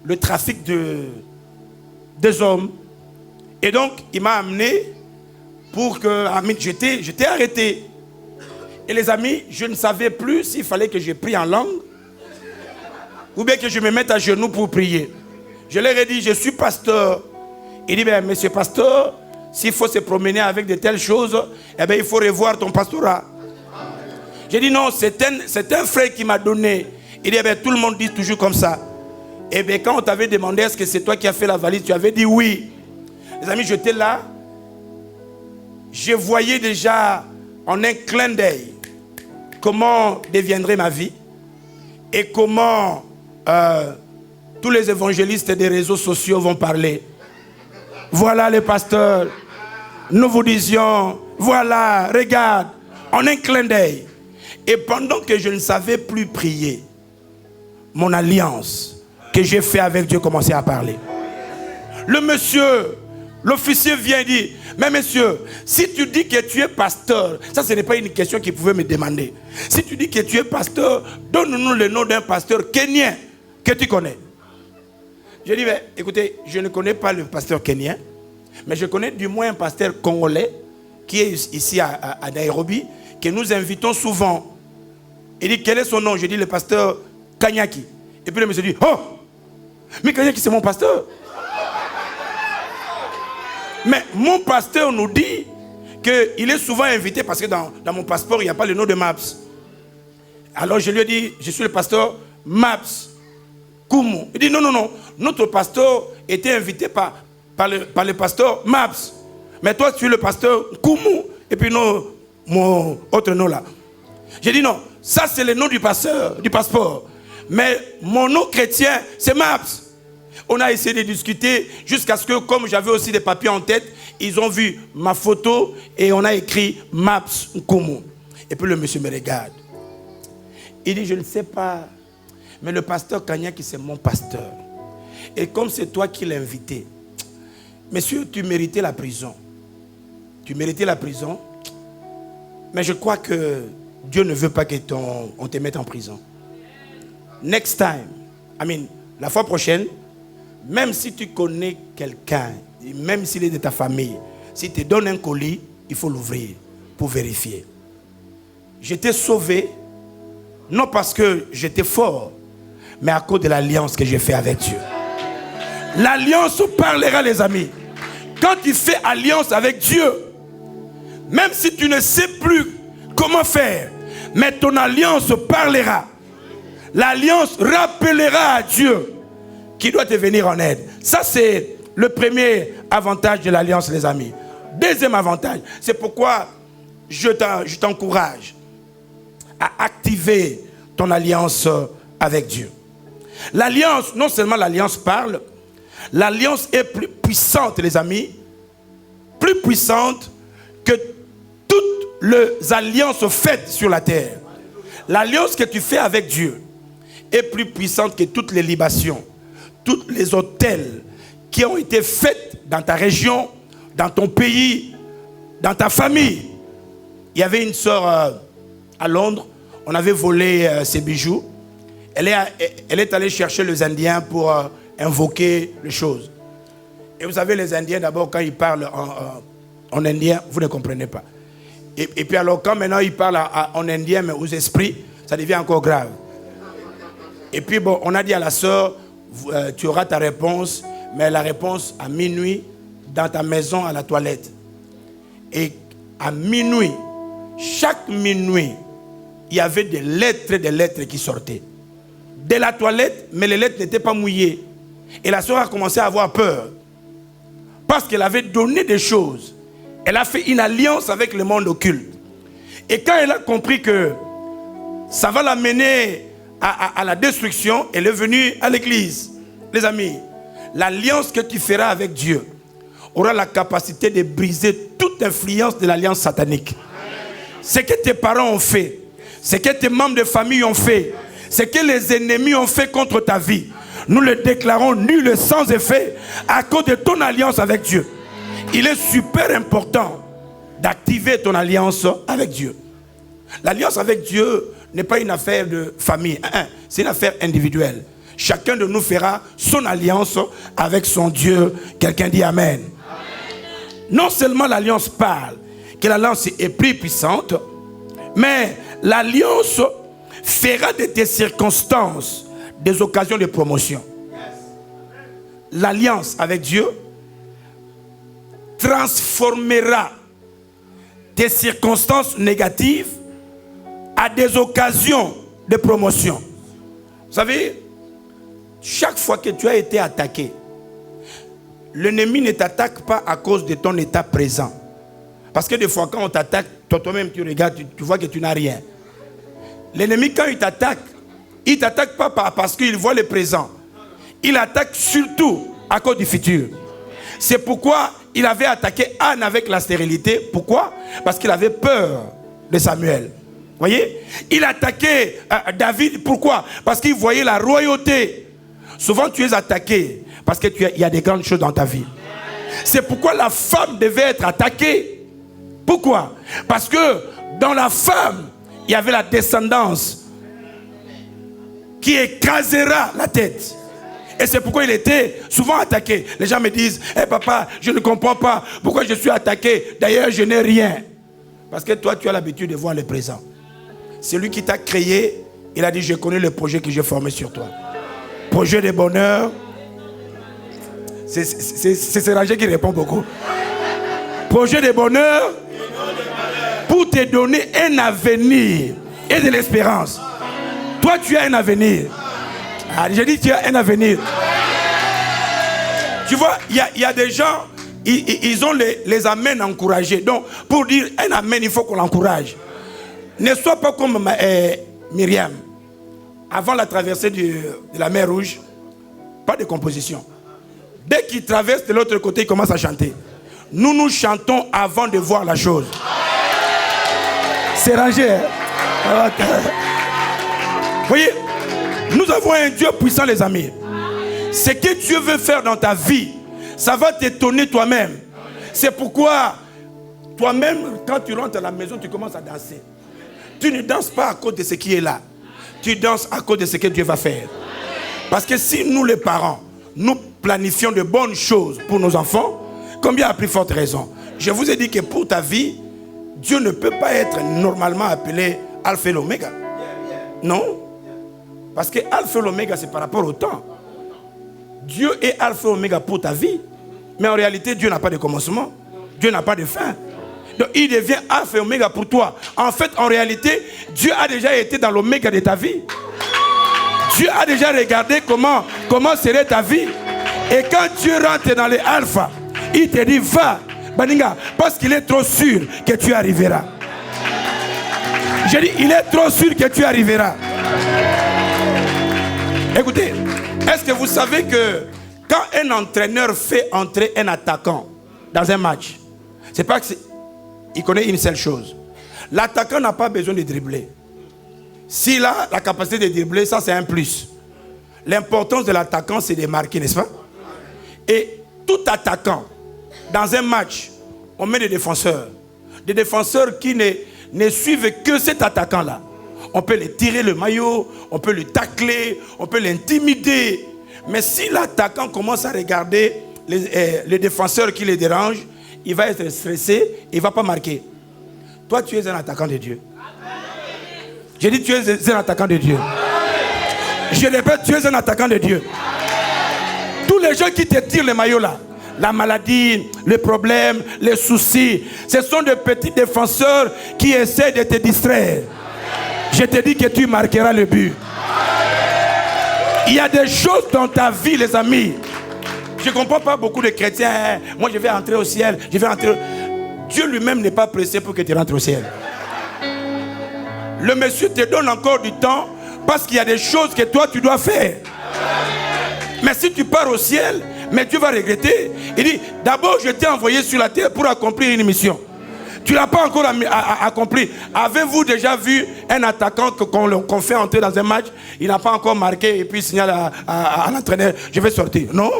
le trafic des hommes. Et donc, il m'a amené pour que... J'étais arrêté. Et les amis, je ne savais plus s'il fallait que je prie en langue ou bien que je me mette à genoux pour prier. Je leur ai dit, je suis pasteur. Il dit, ben, monsieur pasteur, s'il faut se promener avec de telles choses, eh bien, il faut revoir ton pastorat. J'ai dit, non, c'est un frère qui m'a donné. Il dit, eh bien, tout le monde dit toujours comme ça. Et bien, quand on t'avait demandé, est-ce que c'est toi qui as fait la valise, tu avais dit oui. Les amis, j'étais là. Je voyais déjà en un clin d'œil comment deviendrait ma vie et comment tous les évangélistes des réseaux sociaux vont parler. Voilà les pasteurs, nous vous disions, voilà, regarde, en un clin d'œil. Et pendant que je ne savais plus prier, mon alliance que j'ai fait avec Dieu commençait à parler. Le monsieur, l'officier vient et dit, mais monsieur, si tu dis que tu es pasteur, ça ce n'est pas une question qu'il pouvait me demander. Si tu dis que tu es pasteur, donne-nous le nom d'un pasteur kenyan que tu connais. Je dis, mais, écoutez, je ne connais pas le pasteur kenyan, mais je connais du moins un pasteur congolais qui est ici à Nairobi, que nous invitons souvent. Il dit, quel est son nom? Je dis, le pasteur Kanyaki. Et puis le monsieur dit, oh, mais Kanyaki c'est mon pasteur. Mais mon pasteur nous dit qu'il est souvent invité parce que dans mon passeport, il n'y a pas le nom de Maps. Alors je lui ai dit, je suis le pasteur Maps Koumou. Il dit non, notre pasteur était invité par le pasteur Maps. Mais toi, tu es le pasteur Koumou. Et puis mon autre nom là. J'ai dit non, ça c'est le nom du pasteur, du passeport. Mais mon nom chrétien, c'est Maps. On a essayé de discuter jusqu'à ce que, comme j'avais aussi des papiers en tête, ils ont vu ma photo et on a écrit Maps Koumou. Et puis le monsieur me regarde. Il dit, je ne sais pas, mais le pasteur Kanyaki, c'est mon pasteur. Et comme c'est toi qui l'as invité, monsieur, tu méritais la prison. Tu méritais la prison, mais je crois que Dieu ne veut pas qu'on te mette en prison. Next time, la fois prochaine, même si tu connais quelqu'un, même s'il est de ta famille, s'il te donne un colis, il faut l'ouvrir pour vérifier. J'étais sauvé, non parce que j'étais fort, mais à cause de l'alliance que j'ai faite avec Dieu. L'alliance parlera, les amis. Quand tu fais alliance avec Dieu, même si tu ne sais plus comment faire, mais ton alliance parlera. L'alliance rappellera à Dieu qui doit te venir en aide. Ça, c'est le premier avantage de l'alliance, les amis. Deuxième avantage, c'est pourquoi je t'encourage à activer ton alliance avec Dieu. L'alliance, non seulement l'alliance parle, l'alliance est plus puissante, les amis, plus puissante que toutes les alliances faites sur la terre. L'alliance que tu fais avec Dieu est plus puissante que toutes les libations, tous les autels qui ont été faits dans ta région, dans ton pays, dans ta famille. Il y avait une sœur à Londres, on avait volé ses bijoux. Elle est allée chercher les Indiens pour invoquer les choses. Et vous savez, les Indiens, d'abord, quand ils parlent en indien, vous ne comprenez pas. Et puis alors, quand maintenant ils parlent en indien, mais aux esprits, ça devient encore grave. Et puis bon, on a dit à la sœur, tu auras ta réponse, mais la réponse à minuit, dans ta maison, à la toilette. Et à minuit, chaque minuit, il y avait des lettres qui sortaient. De la toilette, mais les lettres n'étaient pas mouillées. Et la sœur a commencé à avoir peur. Parce qu'elle avait donné des choses. Elle a fait une alliance avec le monde occulte. Et quand elle a compris que ça va l'amener à la destruction, elle est venue à l'église. Les amis, l'alliance que tu feras avec Dieu aura la capacité de briser toute influence de l'alliance satanique. Ce que tes parents ont fait, ce que tes membres de famille ont fait, ce que les ennemis ont fait contre ta vie, nous le déclarons nul et sans effet à cause de ton alliance avec Dieu. Il est super important d'activer ton alliance avec Dieu. L'alliance avec Dieu n'est pas une affaire de famille, c'est une affaire individuelle. Chacun de nous fera son alliance avec son Dieu. Quelqu'un dit Amen. Amen. Non seulement l'alliance parle, que l'alliance est plus puissante, mais l'alliance fera de tes circonstances des occasions de promotion. L'alliance avec Dieu transformera tes circonstances négatives à des occasions de promotion. Vous savez, chaque fois que tu as été attaqué, l'ennemi ne t'attaque pas à cause de ton état présent. Parce que des fois, quand on t'attaque, toi-même tu regardes, tu vois que tu n'as rien. L'ennemi, quand il ne t'attaque pas parce qu'il voit le présent. Il attaque surtout à cause du futur. C'est pourquoi il avait attaqué Anne avec la stérilité. Pourquoi? Parce qu'il avait peur de Samuel. Voyez? Il attaquait David. Pourquoi? Parce qu'il voyait la royauté. Souvent tu es attaqué parce qu'il y a des grandes choses dans ta vie. C'est pourquoi la femme devait être attaquée. Pourquoi? Parce que dans la femme, il y avait la descendance qui écrasera la tête. Et c'est pourquoi il était souvent attaqué. Les gens me disent, hey papa, je ne comprends pas pourquoi je suis attaqué. D'ailleurs, je n'ai rien. Parce que toi, tu as l'habitude de voir le présent. C'est lui qui t'a créé. Il a dit, je connais le projet que j'ai formé sur toi. Projet de bonheur. C'est Sérangé qui répond beaucoup. Projet de bonheur pour te donner un avenir et de l'espérance. Toi, tu as un avenir. Ah, j'ai dit, tu as un avenir. Tu vois, il y a des gens, ils ont les amens encouragés. Donc, pour dire un amen, il faut qu'on l'encourage. Ne sois pas comme Myriam. Avant la traversée de la mer Rouge, pas de composition. Dès qu'il traverse de l'autre côté, il commence à chanter. Nous chantons avant de voir la chose. C'est rangé. Hein? Vous voyez, nous avons un Dieu puissant, les amis. Ce que Dieu veut faire dans ta vie, ça va t'étonner toi-même. C'est pourquoi toi-même, quand tu rentres à la maison, tu commences à danser. Tu ne danses pas à cause de ce qui est là. Tu danses à cause de ce que Dieu va faire. Parce que si nous, les parents, nous planifions de bonnes choses pour nos enfants, combien à plus forte raison? Je vous ai dit que pour ta vie, Dieu ne peut pas être normalement appelé Alpha et l'Oméga. Non. Parce que Alpha et l'Oméga, c'est par rapport au temps. Dieu est Alpha et Oméga pour ta vie. Mais en réalité, Dieu n'a pas de commencement. Dieu n'a pas de fin. Donc il devient Alpha et Oméga pour toi. En fait, en réalité, Dieu a déjà été dans l'Oméga de ta vie. Dieu a déjà regardé comment serait ta vie. Et quand Dieu rentre dans les Alpha, il te dit va, Baninga, parce qu'il est trop sûr que tu arriveras. J'ai dit, il est trop sûr que tu arriveras. Écoutez, est-ce que vous savez que quand un entraîneur fait entrer un attaquant dans un match, c'est pas qu'il connaît une seule chose. L'attaquant n'a pas besoin de dribbler. S'il a la capacité de dribbler, ça c'est un plus. L'importance de l'attaquant, c'est de marquer, n'est-ce pas? Et tout attaquant, dans un match, on met des défenseurs. Des défenseurs qui ne suivent que cet attaquant-là. On peut les tirer le maillot, on peut le tacler, on peut l'intimider. Mais si l'attaquant commence à regarder les défenseurs qui les dérangent, il va être stressé, il ne va pas marquer. Toi, tu es un attaquant de Dieu. J'ai dit, tu es un attaquant de Dieu. Je répète, tu es un attaquant de Dieu. Tous les gens qui te tirent le maillot là, la maladie, les problèmes, les soucis, ce sont de petits défenseurs qui essaient de te distraire. Je te dis que tu marqueras le but. Il y a des choses dans ta vie, les amis. Je ne comprends pas beaucoup de chrétiens. Moi, je vais entrer au ciel. Je vais entrer. Dieu lui-même n'est pas pressé pour que tu rentres au ciel. Le monsieur te donne encore du temps parce qu'il y a des choses que toi, tu dois faire. Mais si tu pars au ciel, mais Dieu va regretter. Il dit, d'abord, je t'ai envoyé sur la terre pour accomplir une mission. Tu ne l'as pas encore accompli. Avez-vous déjà vu un attaquant qu'on fait entrer dans un match, il n'a pas encore marqué et puis il signale à l'entraîneur, je vais sortir? Non.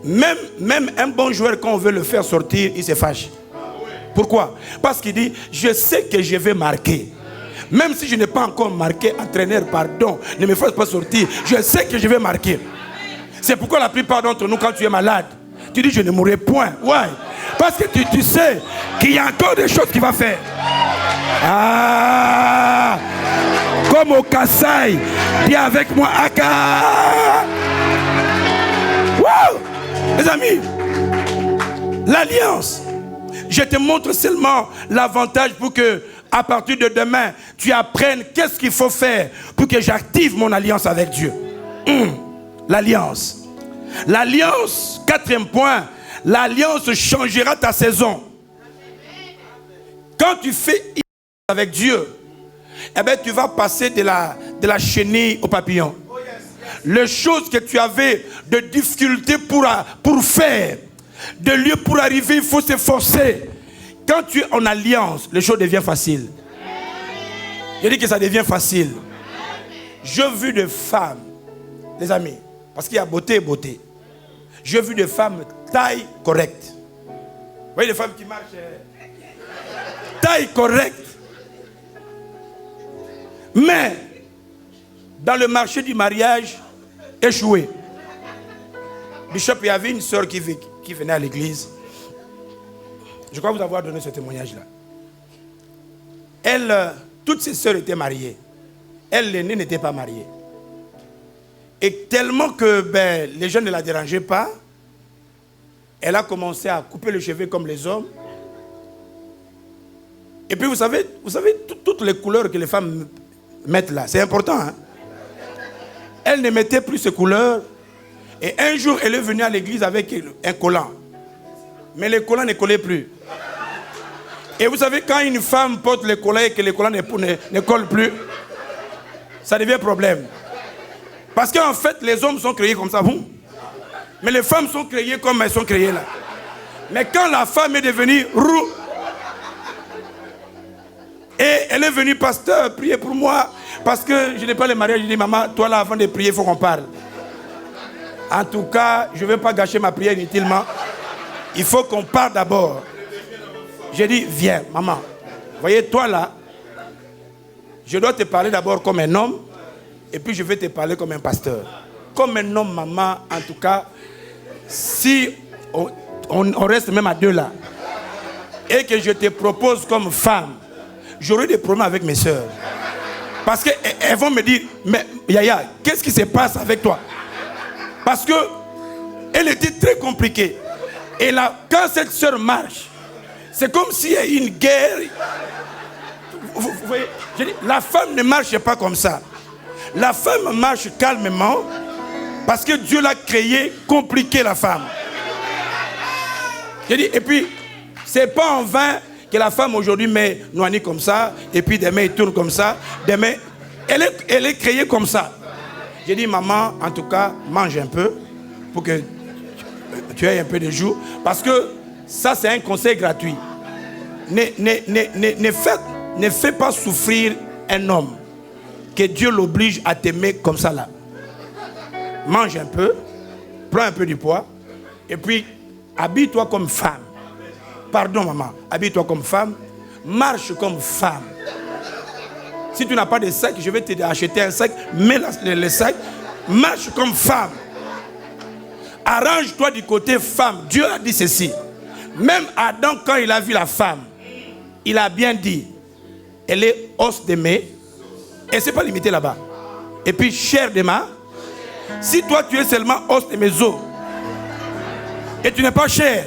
Même un bon joueur, quand on veut le faire sortir, il se fâche. Pourquoi? Parce qu'il dit, je sais que je vais marquer. Même si je n'ai pas encore marqué, entraîneur, pardon, ne me fasse pas sortir. Je sais que je vais marquer. C'est pourquoi la plupart d'entre nous, quand tu es malade, tu dis, je ne mourrai point. Ouais. Parce que tu sais qu'il y a encore des choses qu'il va faire. Ah, comme au Kassai, dis avec moi, Aka. Wow. Les amis, l'alliance. Je te montre seulement l'avantage pour que, à partir de demain, tu apprennes qu'est-ce qu'il faut faire pour que j'active mon alliance avec Dieu. L'alliance. L'alliance, quatrième point, l'alliance changera ta saison. Quand tu fais avec Dieu, eh bien, tu vas passer de la chenille au papillon. Les choses que tu avais de difficulté pour faire, de lieu pour arriver, il faut s'efforcer. Quand tu es en alliance, les choses deviennent faciles. Je dis que ça devient facile. J'ai vu des femmes, les amis, parce qu'il y a beauté et beauté. J'ai vu des femmes taille correcte. Vous voyez les femmes qui marchent, taille correcte. Mais, dans le marché du mariage, échoué. Bishop, il y avait une soeur qui venait à l'église. Je crois vous avoir donné ce témoignage-là. Elle, toutes ses sœurs étaient mariées. Elle, l'aînée, n'était pas mariée. Et tellement que les gens ne la dérangeaient pas, Elle a commencé à couper les cheveux comme les hommes. Et puis vous savez toutes les couleurs que les femmes mettent là, c'est important. Hein? Elle ne mettait plus ces couleurs. Et un jour, elle est venue à l'église avec un collant. Mais le collant ne collait plus. Et vous savez, quand une femme porte le collant et que le collant ne colle plus, ça devient problème. Parce qu'en fait, les hommes sont créés comme ça, vous. Mais les femmes sont créées comme elles sont créées là. Mais quand la femme est devenue roux, et elle est venue, pasteur, priez pour moi, parce que je n'ai pas le mariage. Je dis, maman, toi là, avant de prier, il faut qu'on parle. En tout cas, je ne vais pas gâcher ma prière inutilement. Il faut qu'on parle d'abord. J'ai dit, viens, maman. Voyez, toi là, je dois te parler d'abord comme un homme, et puis je vais te parler comme un pasteur. Comme un homme, maman, en tout cas, si on reste même à deux là, et que je te propose comme femme, j'aurai des problèmes avec mes soeurs. Parce qu'elles vont me dire, mais Yaya, qu'est-ce qui se passe avec toi? Parce qu'elle était très compliquée. Et là, quand cette soeur marche, c'est comme s'il y a une guerre. Vous voyez, je dis, la femme ne marche pas comme ça. La femme marche calmement parce que Dieu l'a créée compliquée, la femme. Je dis, et puis, c'est pas en vain que la femme aujourd'hui met Noani comme ça, et puis demain il tourne comme ça, demain, elle est créée comme ça. J'ai dit, maman, en tout cas, mange un peu pour que tu aies un peu de jour, parce que ça c'est un conseil gratuit. Ne fais pas souffrir un homme que Dieu l'oblige à t'aimer comme ça là. Mange un peu, prends un peu du poids, et puis habille-toi comme femme. Pardon maman, habille-toi comme femme, marche comme femme. Si tu n'as pas de sac, je vais t'acheter un sac, mets le sac, marche comme femme. Arrange-toi du côté femme. Dieu a dit ceci. Même Adam, quand il a vu la femme, il a bien dit, elle est os de mes, et c'est pas limité là-bas. Et puis chair de ma. Si toi tu es seulement os de mes os, et tu n'es pas chair,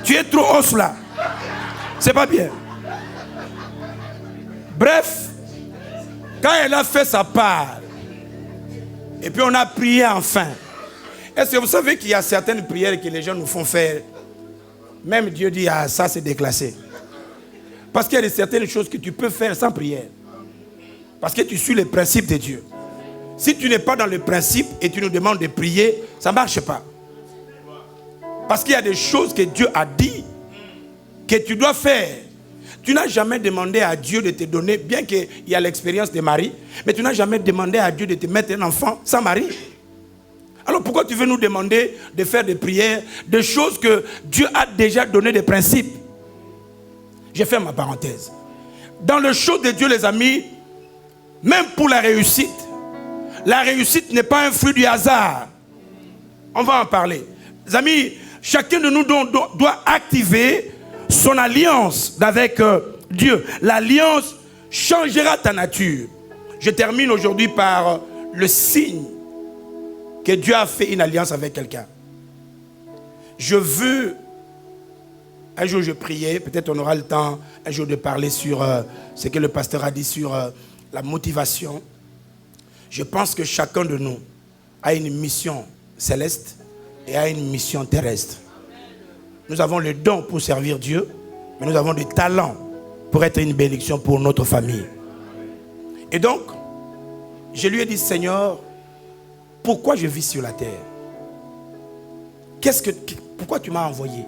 tu es trop os là. C'est pas bien. Bref, quand elle a fait sa part, et puis on a prié enfin. Est-ce que vous savez qu'il y a certaines prières que les gens nous font faire? Même Dieu dit, ah ça c'est déclassé. Parce qu'il y a certaines choses que tu peux faire sans prière. Parce que tu suis les principes de Dieu. Si tu n'es pas dans le principe et tu nous demandes de prier, ça ne marche pas. Parce qu'il y a des choses que Dieu a dit que tu dois faire. Tu n'as jamais demandé à Dieu de te donner, bien qu'il y a l'expérience de Marie, mais tu n'as jamais demandé à Dieu de te mettre un enfant sans mari. Alors pourquoi tu veux nous demander de faire des prières, des choses que Dieu a déjà donné des principes? J'ai fait ma parenthèse. Dans le show de Dieu, les amis, même pour la réussite n'est pas un fruit du hasard. On va en parler. Les amis, chacun de nous doit activer son alliance avec Dieu. L'alliance changera ta nature. Je termine aujourd'hui par le signe que Dieu a fait une alliance avec quelqu'un. Je veux, un jour je priais, peut-être on aura le temps un jour de parler sur ce que le pasteur a dit sur la motivation. Je pense que chacun de nous a une mission céleste et a une mission terrestre. Nous avons le don pour servir Dieu, mais nous avons des talents pour être une bénédiction pour notre famille. Et donc, je lui ai dit, Seigneur, pourquoi je vis sur la terre? Pourquoi tu m'as envoyé?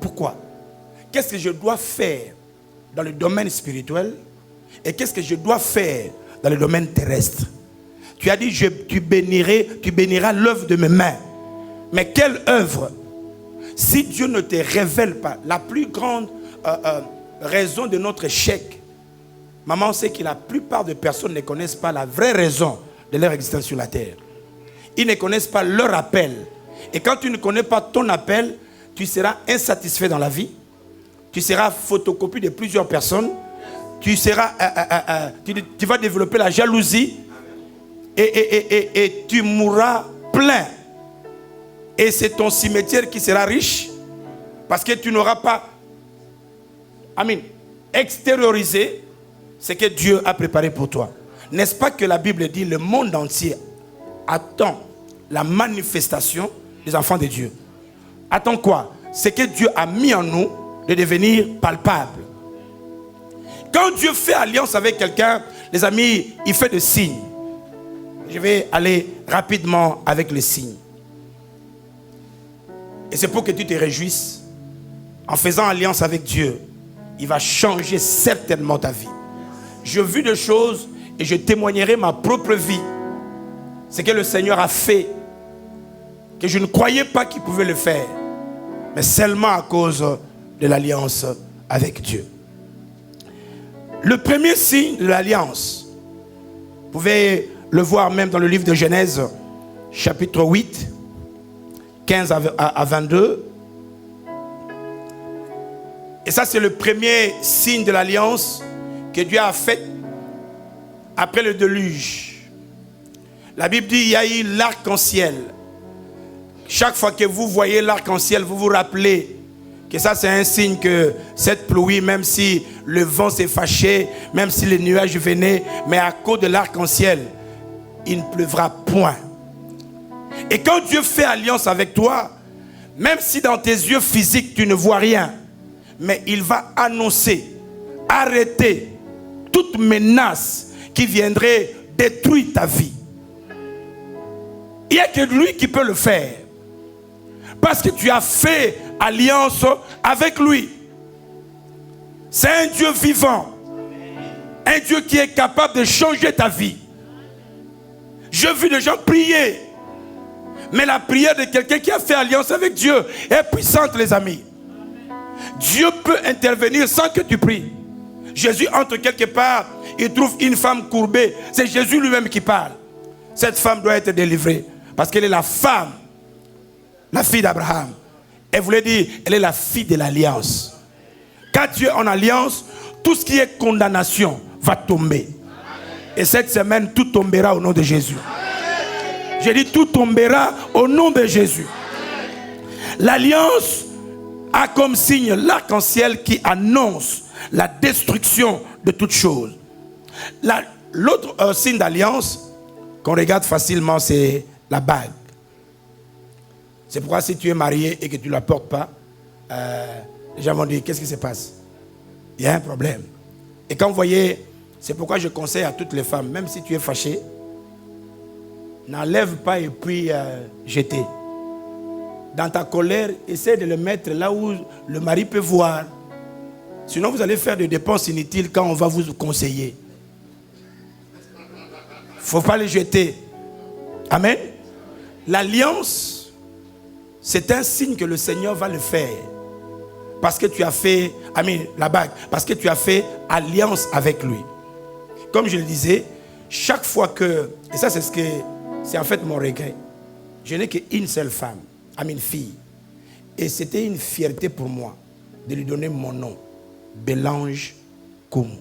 Pourquoi? Qu'est-ce que je dois faire dans le domaine spirituel et qu'est-ce que je dois faire dans le domaine terrestre? Tu as dit, tu béniras l'œuvre de mes mains. Mais quelle œuvre? Si Dieu ne te révèle pas, la plus grande raison de notre échec, maman sait que la plupart des personnes ne connaissent pas la vraie raison de leur existence sur la terre. Ils ne connaissent pas leur appel. Et quand tu ne connais pas ton appel, tu seras insatisfait dans la vie. Tu seras photocopie de plusieurs personnes. Tu vas développer la jalousie. Et tu mourras plein. Et c'est ton cimetière qui sera riche. Parce que tu n'auras pas, extériorisé ce que Dieu a préparé pour toi. N'est-ce pas que la Bible dit le monde entier attend la manifestation des enfants de Dieu? Attends quoi? Ce que Dieu a mis en nous de devenir palpable. Quand Dieu fait alliance avec quelqu'un, les amis, il fait des signes. Je vais aller rapidement avec les signes. Et c'est pour que tu te réjouisses. En faisant alliance avec Dieu, il va changer certainement ta vie. J'ai vu des choses et je témoignerai ma propre vie. Ce que le Seigneur a fait, que je ne croyais pas qu'il pouvait le faire, mais seulement à cause de l'alliance avec Dieu. Le premier signe de l'alliance, vous pouvez le voir même dans le livre de Genèse, chapitre 8, 15 à 22. Et ça, c'est le premier signe de l'alliance que Dieu a fait après le déluge. La Bible dit, il y a eu l'arc-en-ciel. Chaque fois que vous voyez l'arc-en-ciel, vous vous rappelez que ça, c'est un signe que cette pluie, même si le vent s'est fâché, même si les nuages venaient, mais à cause de l'arc-en-ciel, il ne pleuvra point. Et quand Dieu fait alliance avec toi, même si dans tes yeux physiques, tu ne vois rien, mais il va annoncer, arrêter toute menace qui viendrait détruire ta vie. Il n'y a que lui qui peut le faire. Parce que tu as fait alliance avec lui. C'est un Dieu vivant. Un Dieu qui est capable de changer ta vie. J'ai vu des gens prier. Mais la prière de quelqu'un qui a fait alliance avec Dieu est puissante, les amis. Dieu peut intervenir sans que tu pries. Jésus entre quelque part, il trouve une femme courbée. C'est Jésus lui-même qui parle. Cette femme doit être délivrée. Parce qu'elle est la femme, la fille d'Abraham. Elle voulait dire, elle est la fille de l'alliance. Quand tu es en alliance, tout ce qui est condamnation va tomber. Et cette semaine, tout tombera au nom de Jésus. J'ai dit, tout tombera au nom de Jésus. L'alliance a comme signe l'arc-en-ciel qui annonce la destruction de toutes choses. L'autre signe d'alliance qu'on regarde facilement, c'est la bague. C'est pourquoi si tu es marié et que tu ne la portes pas, les gens vont dire, qu'est-ce qui se passe? Il y a un problème. Et quand vous voyez, c'est pourquoi je conseille à toutes les femmes, même si tu es fâché, n'enlève pas et puis jeter. Dans ta colère, essaie de le mettre là où le mari peut voir. Sinon, vous allez faire des dépenses inutiles quand on va vous conseiller. Il ne faut pas les jeter. Amen. L'alliance, c'est un signe que le Seigneur va le faire. Parce que tu as fait, la bague, parce que tu as fait alliance avec lui. Comme je le disais, chaque fois que, et ça c'est en fait mon regret, je n'ai qu'une seule femme, fille. Et c'était une fierté pour moi de lui donner mon nom, Bélange Koumou.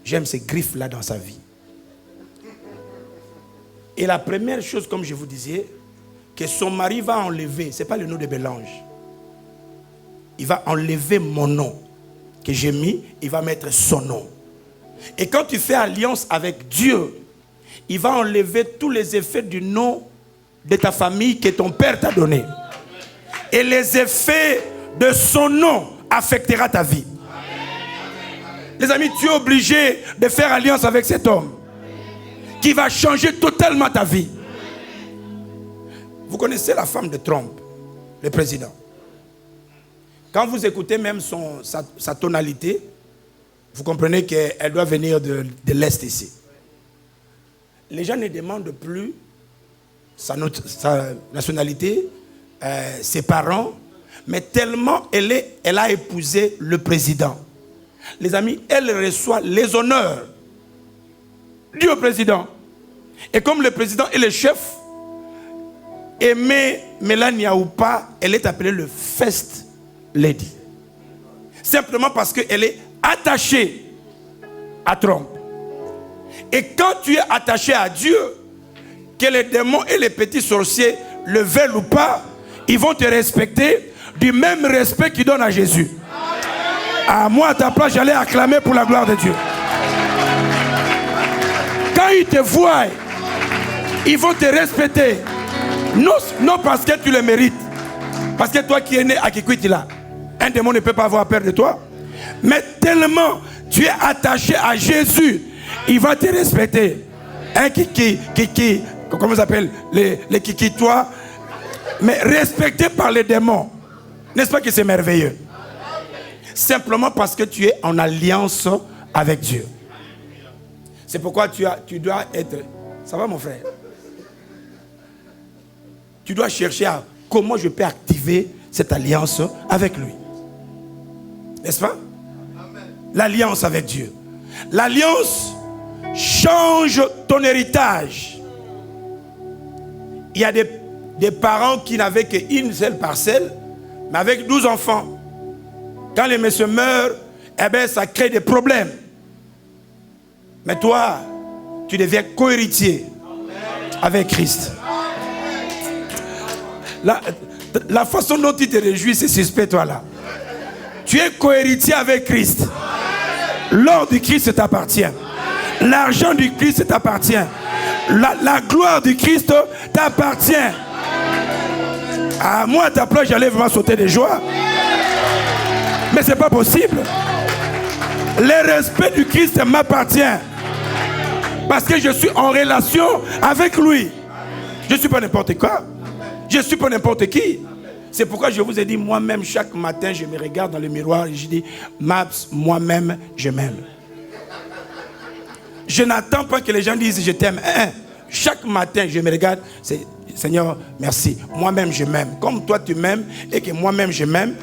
J'aime ces griffes-là dans sa vie. Et la première chose, comme je vous disais, que son mari va enlever, ce n'est pas le nom de Bélange. Il va enlever mon nom que j'ai mis, il va mettre son nom. Et quand tu fais alliance avec Dieu, il va enlever tous les effets du nom de ta famille que ton père t'a donné. Et les effets de son nom affectera ta vie. Les amis, tu es obligé de faire alliance avec cet homme qui va changer totalement ta vie. Vous connaissez la femme de Trump, le président. Quand vous écoutez même sa tonalité, vous comprenez qu'elle doit venir de l'Est ici. Les gens ne demandent plus sa nationalité, ses parents, mais tellement elle a épousé le président. Les amis, elle reçoit les honneurs du président. Et comme le président est le chef, aimée Melania ou pas, elle est appelée le First Lady. Simplement parce qu'elle est attachée à Trump. Et quand tu es attaché à Dieu, que les démons et les petits sorciers le veulent ou pas, ils vont te respecter. du même respect qu'il donne à Jésus. À moi, à ta place, j'allais acclamer pour la gloire de Dieu. Quand ils te voient, ils vont te respecter. Non parce que tu le mérites. Parce que toi qui es né à Kikwitila, un démon ne peut pas avoir peur de toi. Mais tellement tu es attaché à Jésus, il va te respecter. Un kiki, comment ça s'appelle? Les kikitois, mais respecté par les démons. N'est-ce pas que c'est merveilleux? Simplement parce que tu es en alliance avec Dieu. C'est pourquoi tu dois être... Ça va mon frère? Tu dois chercher à comment je peux activer cette alliance avec lui. N'est-ce pas? L'alliance avec Dieu. L'alliance change ton héritage. Il y a des parents qui n'avaient qu'une seule parcelle, mais avec 12 enfants. Quand les messieurs meurent, eh bien, ça crée des problèmes. Mais toi, tu deviens co-héritier avec Christ. La façon dont tu te réjouis, c'est suspect, toi là. Tu es co-héritier avec Christ. L'or du Christ t'appartient. L'argent du Christ t'appartient. La gloire du Christ t'appartient. À moi, à ta place, j'allais vraiment sauter de joie. Mais ce n'est pas possible. Le respect du Christ m'appartient. Parce que je suis en relation avec lui. Je ne suis pas n'importe quoi. Je ne suis pas n'importe qui. C'est pourquoi je vous ai dit, moi-même, chaque matin, je me regarde dans le miroir et je dis, Maps, moi-même, je m'aime. Je n'attends pas que les gens disent, je t'aime. Chaque matin, je me regarde, c'est, Seigneur, merci. Moi-même, je m'aime. Comme toi, tu m'aimes et que moi-même, je m'aime,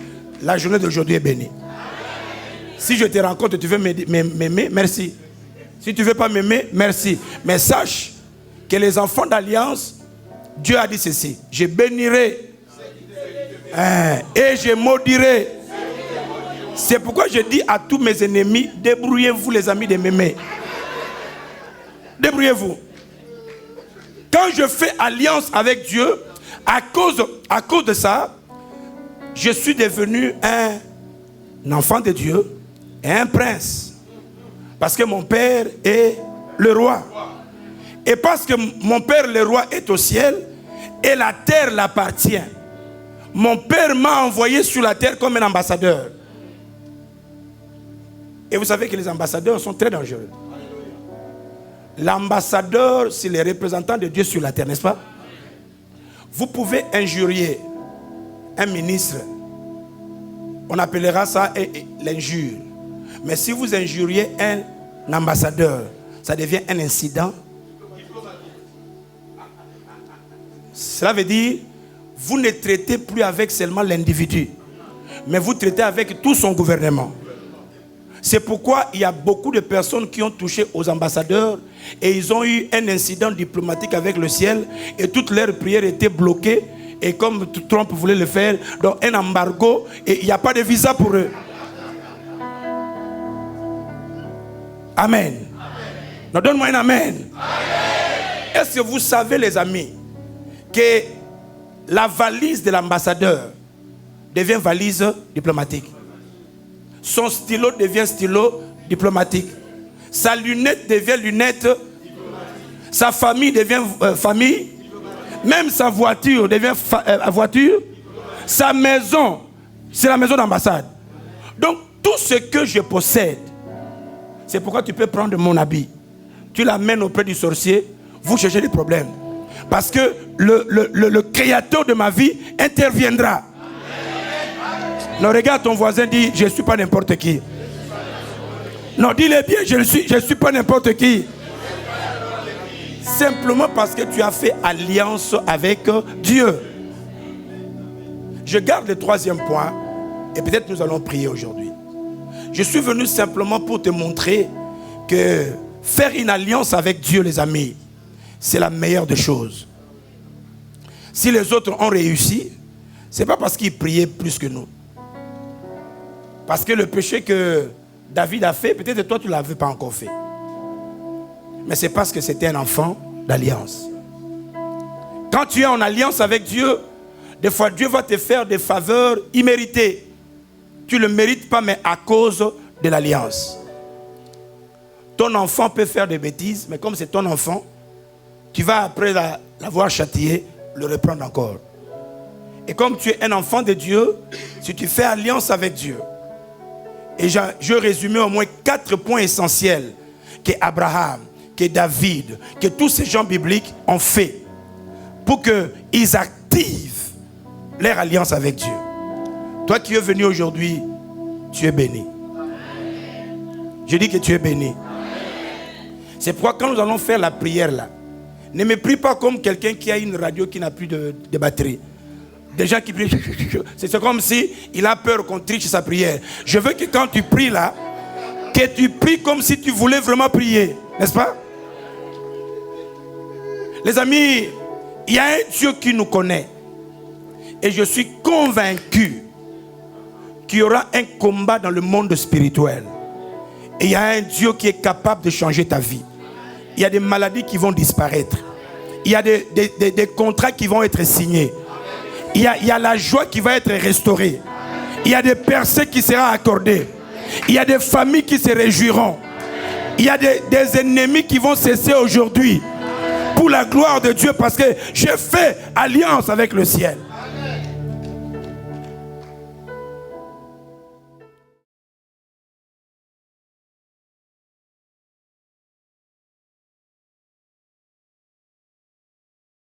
la journée d'aujourd'hui est bénie. Si je te rencontre, tu veux m'aimer, merci. Si tu ne veux pas m'aimer, merci. Mais sache que les enfants d'alliance, Dieu a dit ceci, je bénirai et je maudirai. C'est pourquoi je dis à tous mes ennemis, débrouillez-vous les amis de m'aimer. Débrouillez-vous. Quand je fais alliance avec Dieu, à cause de ça, je suis devenu un enfant de Dieu et un prince. Parce que mon père est le roi. Et parce que mon père le roi est au ciel et la terre l'appartient. Mon père m'a envoyé sur la terre comme un ambassadeur. Et vous savez que les ambassadeurs sont très dangereux. L'ambassadeur, c'est le représentant de Dieu sur la terre, n'est-ce pas? Vous pouvez injurier un ministre. On appellera ça l'injure. Mais si vous injuriez un ambassadeur, ça devient un incident. Cela veut dire, vous ne traitez plus avec seulement l'individu, mais vous traitez avec tout son gouvernement. C'est pourquoi il y a beaucoup de personnes qui ont touché aux ambassadeurs et ils ont eu un incident diplomatique avec le ciel et toutes leurs prières étaient bloquées et comme Trump voulait le faire, donc un embargo et il n'y a pas de visa pour eux. Amen. Non, donne-moi un amen. Est-ce que vous savez les amis que la valise de l'ambassadeur devient valise diplomatique? Son stylo devient stylo diplomatique. Sa lunette devient lunette diplomatique. Sa famille devient famille diplomatique. Même sa voiture devient voiture diplomatique. Sa maison, c'est la maison d'ambassade. Donc tout ce que je possède, c'est pourquoi tu peux prendre mon habit. Tu l'amènes auprès du sorcier, vous cherchez des problèmes. Parce que le créateur de ma vie interviendra. Non, regarde ton voisin, dit, je ne suis pas n'importe qui. Non, dis-le bien, je ne suis pas n'importe qui. Simplement parce que tu as fait alliance avec Dieu. Je garde le troisième point et peut-être nous allons prier aujourd'hui. Je suis venu simplement pour te montrer que faire une alliance avec Dieu, les amis, c'est la meilleure des choses. Si les autres ont réussi, ce n'est pas parce qu'ils priaient plus que nous. Parce que le péché que David a fait, peut-être toi tu ne l'avais pas encore fait. Mais c'est parce que c'était un enfant d'alliance. Quand tu es en alliance avec Dieu, Des fois, Dieu va te faire des faveurs imméritées. Tu ne le mérites pas, mais à cause de l'alliance. Ton enfant peut faire des bêtises, mais comme c'est ton enfant, tu vas après l'avoir châtié, le reprendre encore. Et comme tu es un enfant de Dieu, si tu fais alliance avec Dieu, et je résumé au moins 4 points essentiels que Abraham, que David, que tous ces gens bibliques ont fait pour qu'ils activent leur alliance avec Dieu. Toi qui es venu aujourd'hui, tu es béni. Je dis que tu es béni. C'est pourquoi quand nous allons faire la prière là, ne me prie pas comme quelqu'un qui a une radio qui n'a plus de batterie. Des gens qui prient, c'est comme si il a peur qu'on triche sa prière. Je veux que quand tu pries là, que tu pries comme si tu voulais vraiment prier, n'est-ce pas? Les amis, il y a un Dieu qui nous connaît. Et je suis convaincu qu'il y aura un combat dans le monde spirituel. Et il y a un Dieu qui est capable de changer ta vie. Il y a des maladies qui vont disparaître. Il y a des contrats qui vont être signés. Il y a la joie qui va être restaurée. Il y a des percées qui seront accordées. Il y a des familles qui se réjouiront. Il y a des ennemis qui vont cesser aujourd'hui. Pour la gloire de Dieu, parce que j'ai fait alliance avec le ciel.